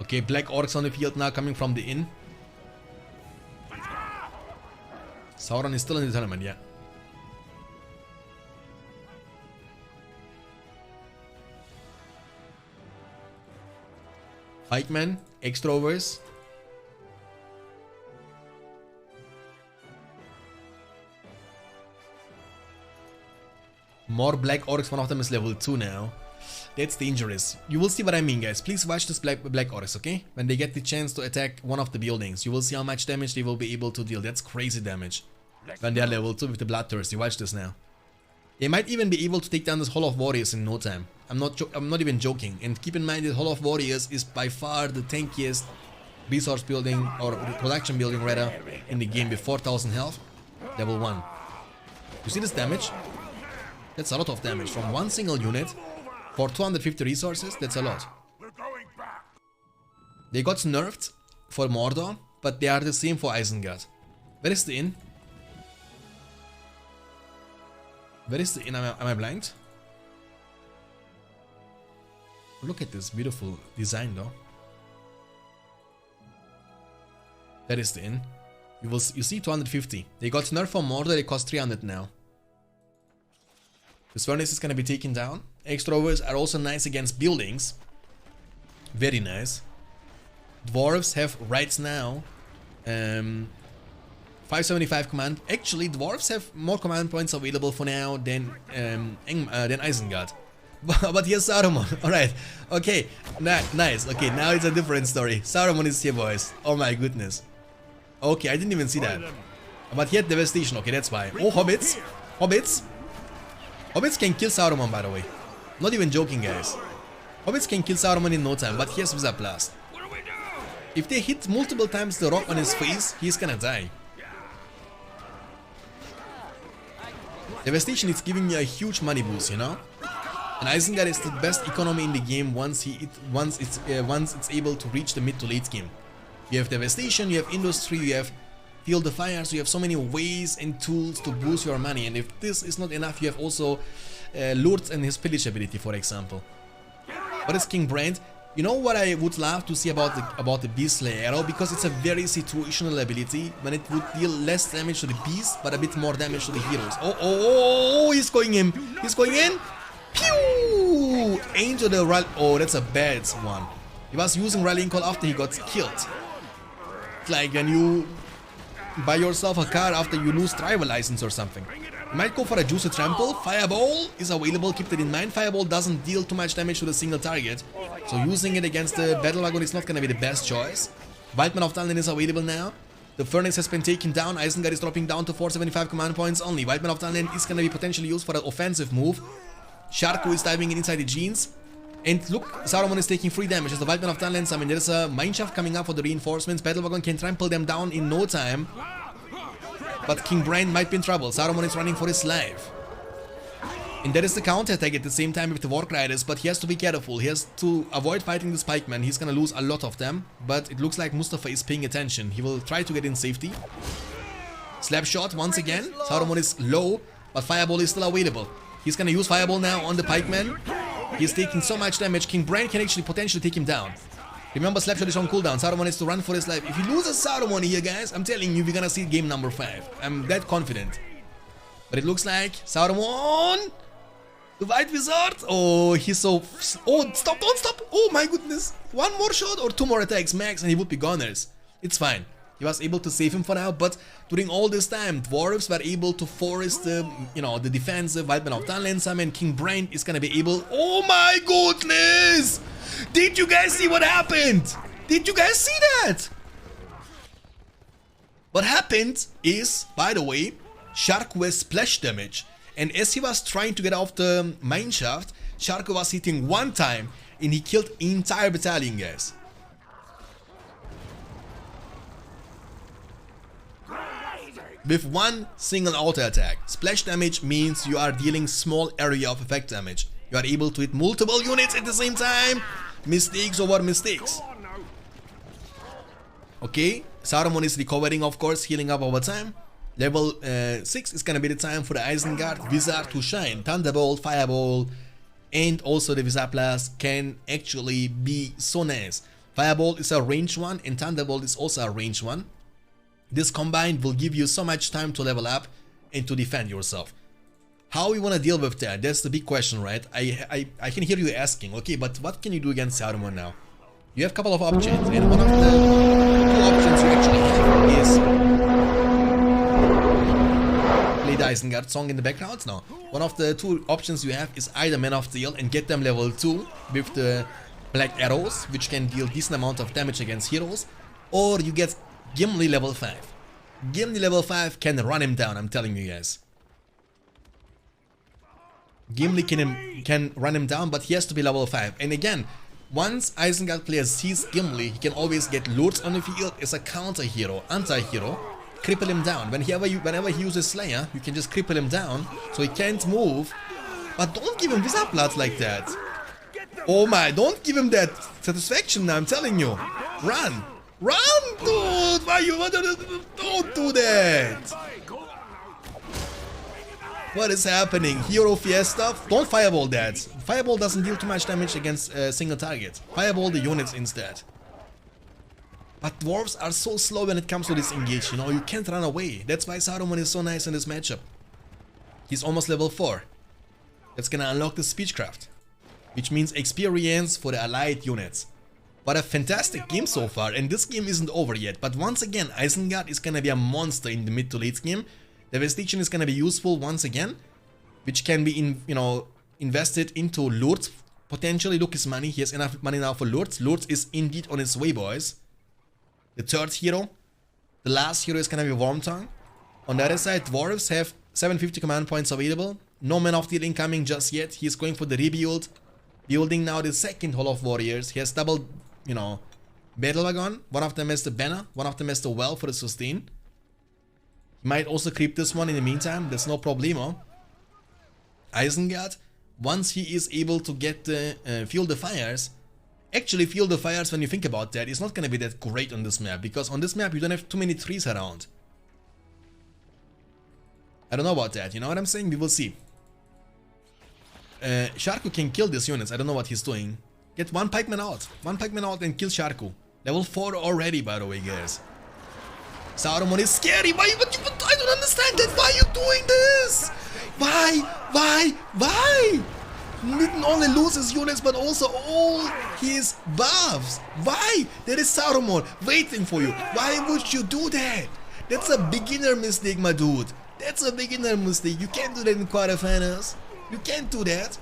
Okay, Black Orcs on the field now coming from the inn. Sauron is still in the tournament, yeah. Pikeman, extrovers. More Black Orcs, one of them is level 2 now. That's dangerous. You will see what I mean, guys. Please watch this Black Orcs, okay? When they get the chance to attack one of the buildings, you will see how much damage they will be able to deal. That's crazy damage. When they are level 2 with the Bloodthirsty, watch this now. They might even be able to take down this Hall of Warriors in no time. I'm not even joking. And keep in mind that Hall of Warriors is by far the tankiest resource building, or production building rather, in the game with 4000 health. Level 1. You see this damage? That's a lot of damage from one single unit for 250 resources. That's a lot. They got nerfed for Mordor, but they are the same for Isengard. Where is the inn? Where is the inn? Am I blind? Look at this beautiful design though. That is the inn. You see 250. They got nerfed for Mordor, they cost 300 now. This furnace is gonna be taken down. Extrovers are also nice against buildings. Very nice. Dwarves have right now 575 command. Actually, dwarves have more command points available for now than Isengard. But here's Saruman. Alright. Okay. Nice. Okay, now it's a different story. Saruman is here, boys. Oh my goodness. Okay, I didn't even see that. But he had devastation. Okay, that's why. Oh, hobbits. Hobbits. Hobbits can kill Saruman, by the way. Not even joking, guys. Hobbits can kill Saruman in no time, but he has Wizard Blast. If they hit multiple times the rock on his face, he's gonna die. Devastation is giving you a huge money boost, you know? And Isengard is the best economy in the game once it's able to reach the mid to late game. You have Devastation, you have Industry, you have Field of Fire, so you have so many ways and tools to boost your money. And if this is not enough, you have also Lurtz and his Pillage ability, for example. What is King Brand? You know what I would love to see about the Beast Slayer arrow, because it's a very situational ability when it would deal less damage to the beast but a bit more damage to the heroes. Oh, he's going in. He's going in. Pew! Into the rally. Oh, that's a bad one. He was using Rallying Call after he got killed. It's like when you buy yourself a car after you lose driver license or something. You might go for a Juicy Trample. Fireball is available, keep that in mind. Fireball doesn't deal too much damage to the single target, so using it against the Battle Wagon is not gonna be the best choice. Wildman of Dunland is available now. The Furnace has been taken down. Isengard is dropping down to 475 command points only. Wildman of Dunland is gonna be potentially used for an offensive move. Sharko is diving in inside the jeans. And look, Saruman is taking 3 damage as the Wildman of Dunland. I mean, there's a Mineshaft coming up for the reinforcements. Battle Wagon can trample them down in no time. But King Brand might be in trouble. Saruman is running for his life. And there is the counter attack at the same time with the Warg Riders, but he has to be careful. He has to avoid fighting the Spikeman. He's gonna lose a lot of them, but it looks like Mustafa is paying attention. He will try to get in safety. Slap shot once again. Saruman is low, but Fireball is still available. He's gonna use Fireball now on the Pikeman. He's taking so much damage. King Brand can actually potentially take him down. Remember, Slapshot is on cooldown. Saruman is to run for his life. If he loses Saruman here, guys, I'm telling you, we're gonna see game number 5. I'm that confident. But it looks like Saruman, the White Wizard. Oh, he's so... Oh, stop, don't stop. Oh my goodness. One more shot or 2 more attacks max and he would be goners. It's fine. He was able to save him for now, but during all this time, Dwarves were able to force the, the defensive Wildman of Dunland. And King Brand is gonna be able... Oh my goodness! Did you guys see what happened? Did you guys see that? What happened is, by the way, Sharko has splash damage. And as he was trying to get off the mineshaft, Sharko was hitting 1 time and he killed entire battalion, guys. With 1 single auto attack. Splash damage means you are dealing small area of effect damage. You are able to hit multiple units at the same time. Mistakes over mistakes. Okay, Saruman is recovering, of course, healing up over time. Level 6 is gonna be the time for the Isengard Wizard to shine. Thunderbolt, Fireball, and also the Wizard Blast can actually be so nice. Fireball is a range one and Thunderbolt is also a range one. This combined will give you so much time to level up and to defend yourself. How you wanna deal with that? That's the big question, right? I can hear you asking, okay, but what can you do against Saruman now? You have a couple of options, and one of the 2 options you actually have is play the Isengard song in the background. No, one of the 2 options you have is either Man of Steel and get them level 2 with the black arrows, which can deal decent amount of damage against heroes, or you get Gimli level 5. Gimli level 5 can run him down, I'm telling you guys. Gimli can run him down, but he has to be level 5. And again, once Isengard player sees Gimli, he can always get Lurtz on the field as a counter hero, anti-hero, cripple him down. Whenever he uses Slayer, you can just cripple him down, so he can't move. But don't give him Wizard Blood like that. Oh my, don't give him that satisfaction now, I'm telling you. Run! Run, dude! Why you don't do that? What is happening? Hero Fiesta? Don't Fireball that. Fireball doesn't deal too much damage against a single target. Fireball the units instead. But Dwarves are so slow when it comes to this engage, you can't run away. That's why Saruman is so nice in this matchup. He's almost level 4. That's gonna unlock the Speechcraft, which means experience for the allied units. What a fantastic game so far, and this game isn't over yet. But once again, Isengard is gonna be a monster in the mid to late game. Devastation is gonna be useful once again, which can be invested into Lurtz. Potentially, look his money. He has enough money now for Lurtz. Lurtz is indeed on his way, boys. The 3rd hero. The last hero is gonna be Wormtongue. On the other side, Dwarves have 750 command points available. No Man of Steel incoming just yet. He's going for the rebuild. Building now the 2nd Hall of Warriors. He has double, Battle Wagon. One of them has the banner. One of them has the well for the sustain. He might also creep this one in the meantime. That's no problemo. Isengard, once he is able to get Fuel the Fires, actually Fuel the Fires, when you think about that, is not gonna be that great on this map, because on this map you don't have too many trees around. I don't know about that, you know what I'm saying? We will see. Sharku can kill these units, I don't know what he's doing. Get one pikeman out and kill Sharku. Level 4 already, by the way, guys. Saruman is scary, why? I don't understand that, why are you doing this? Why? Not only lose his units, but also all his buffs. Why? There is Saruman waiting for you. Why would you do that? That's a beginner mistake, my dude. That's a beginner mistake. You can't do that in quarterfinals. You can't do that.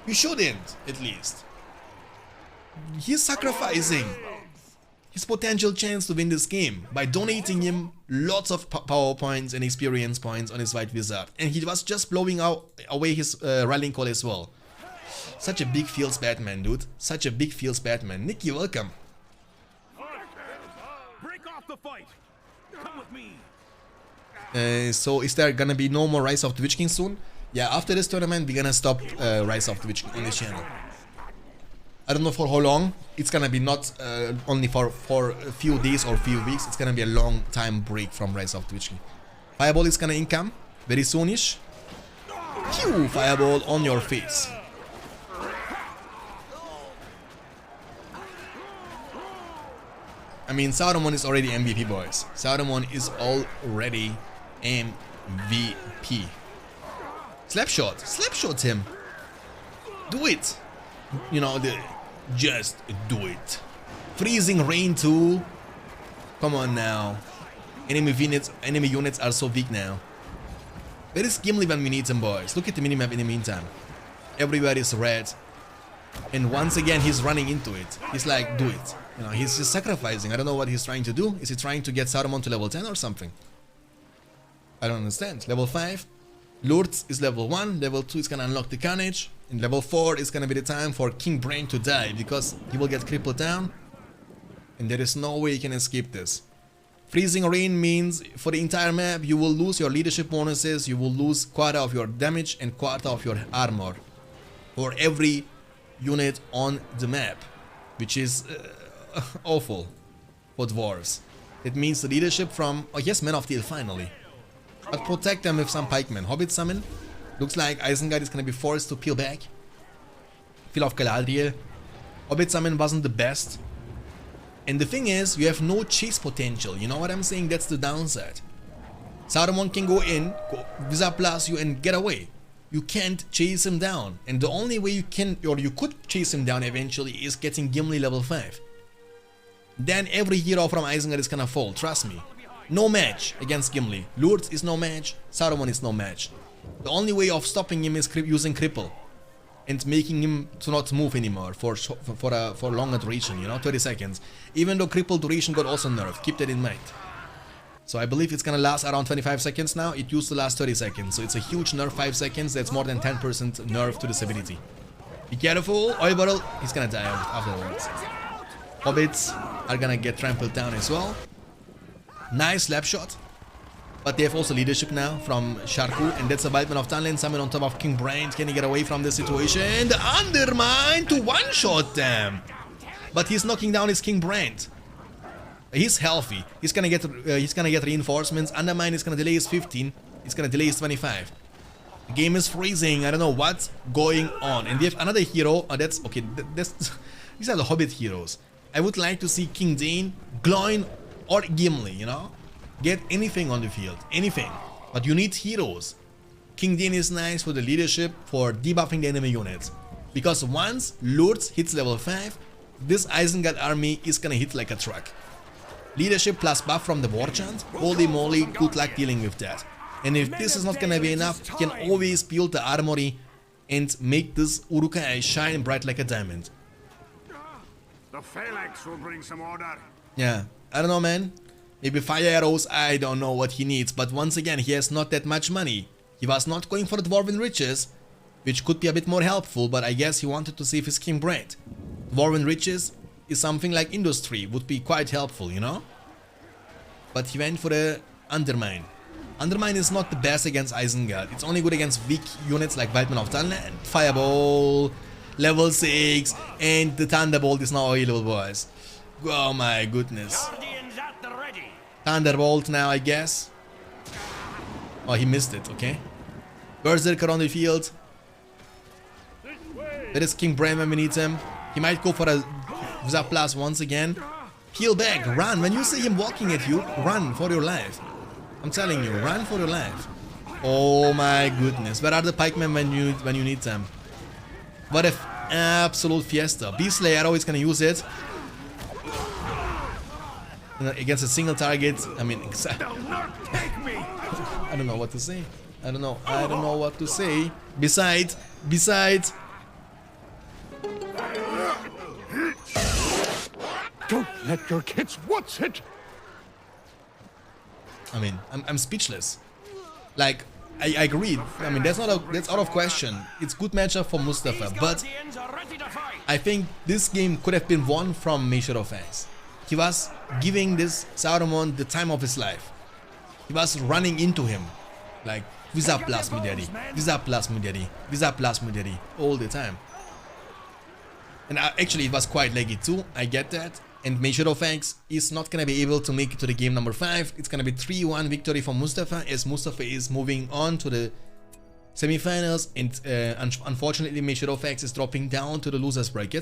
You shouldn't, at least. He's sacrificing his potential chance to win this game by donating him lots of power points and experience points on his White Wizard. And he was just blowing away his rallying call as well. Such a big feels Batman, dude. Such a big feels Batman. Nikki, welcome. Break off the fight. Come with me. So is there gonna be no more Rise of the Witch King soon? Yeah, after this tournament we're gonna stop Rise of the Witch King on this channel. I don't know for how long. It's gonna be not only for a few days or few weeks. It's gonna be a long time break from Rise of the Witch King. Fireball is gonna income very soonish. Pew! Fireball on your face. I mean, Saruman is already MVP, boys. Saruman is already MVP. Slapshot him. Do it. You know, just do it. Freezing Rain too. Come on now. Enemy units are so weak now. Where is Gimli when we need him, boys? Look at the minimap in the meantime. Everywhere is red. And once again, he's running into it. He's like, do it. You know, he's just sacrificing. I don't know what he's trying to do. Is he trying to get Saruman to level 10 or something? I don't understand. Level 5. Lourdes is level 1. Level 2 is gonna unlock the Carnage. And level 4 is gonna be the time for King Brain to die, because he will get crippled down. And there is no way he can escape this. Freezing Rain means for the entire map you will lose your leadership bonuses, you will lose quarter of your damage and quarter of your armor. For every unit on the map. Which is awful for dwarves. It means the leadership from... Oh yes, Men of Steel finally. But protect them with some pikemen. Hobbit summon. Looks like Isengard is gonna be forced to peel back. Feel of Galadriel. Hobbit summon wasn't the best. And the thing is, you have no chase potential. You know what I'm saying? That's the downside. Saruman can go in, Wizard plus you and get away. You can't chase him down. And the only way you can, or you could chase him down eventually, is getting Gimli level 5. Then every hero from Isengard is gonna fall, trust me. No match against Gimli. Lourdes is no match, Saruman is no match. The only way of stopping him is using Cripple. And making him to not move anymore for longer duration, you know, 30 seconds. Even though Cripple duration got also nerfed, keep that in mind. So I believe it's gonna last around 25 seconds now. It used to last 30 seconds, so it's a huge nerf 5 seconds. That's more than 10% nerf to this ability. Be careful, Oiberl, he's gonna die afterwards. Hobbits are gonna get trampled down as well. Nice slap shot. But they have also leadership now from Sharku, and that's a Wildman of Tunland summon on top of King Brain. Can he get away from this situation? The Undermine to one-shot them. But he's knocking down his King Brain. He's healthy. He's gonna get reinforcements. Undermine is gonna delay his 15. He's gonna delay his 25. The game is freezing. I don't know what's going on. And we have another hero. Oh, that's okay. These are the Hobbit heroes. I would like to see King Dane, Gloin, or Gimli. You know, get anything on the field, anything. But you need heroes. King Dane is nice for the leadership, for debuffing the enemy units. Because once Lourdes hits level 5, this Isengard army is gonna hit like a truck. Leadership plus buff from the war chant, holy moly, good luck dealing with that. And if this is not gonna be enough, you can always build the armory and make this Uruk-hai shine bright like a diamond. The phalanx will bring some order. Yeah, I don't know, man. Maybe fire arrows, I don't know what he needs, but once again, he has not that much money. He was not going for the Dwarven Riches, which could be a bit more helpful, but I guess he wanted to save his King Brain. Dwarven Riches is something like industry, would be quite helpful, you know? But he went for the Undermine. Undermine is not the best against Isengard. It's only good against weak units like Wildman of Talent, Fireball, level 6, and the Thunderbolt is now available, boys. Oh my goodness. Thunderbolt now, I guess. Oh, he missed it, okay. Berserker on the field. That is King Bran when we need him. He might go for a Zap Blast once again. Peel back, run. When you see him walking at you, run for your life. I'm telling you, run for your life. Oh my goodness. Where are the pikemen when you need them? What an absolute fiesta. Beast Slayer always gonna use it. Against a single target. I mean, I don't know what to say. I don't know what to say. Besides. Don't let your kids watch it. I mean, I'm speechless. Like, I agree. I mean, that's out of question. It's good matchup for Mustafa, but I think this game could have been won from MayShadowFax. He was giving this Saruman the time of his life. He was running into him, like Visa plus me daddy, Visa plus me daddy, Visa plus me daddy, all the time. And actually, it was quite laggy too. I get that. And MayShadowFax is not gonna be able to make it to the game number 5. It's gonna be 3-1 victory for Mustafa, as Mustafa is moving on to the semi-finals, and unfortunately MayShadowFax is dropping down to the losers bracket.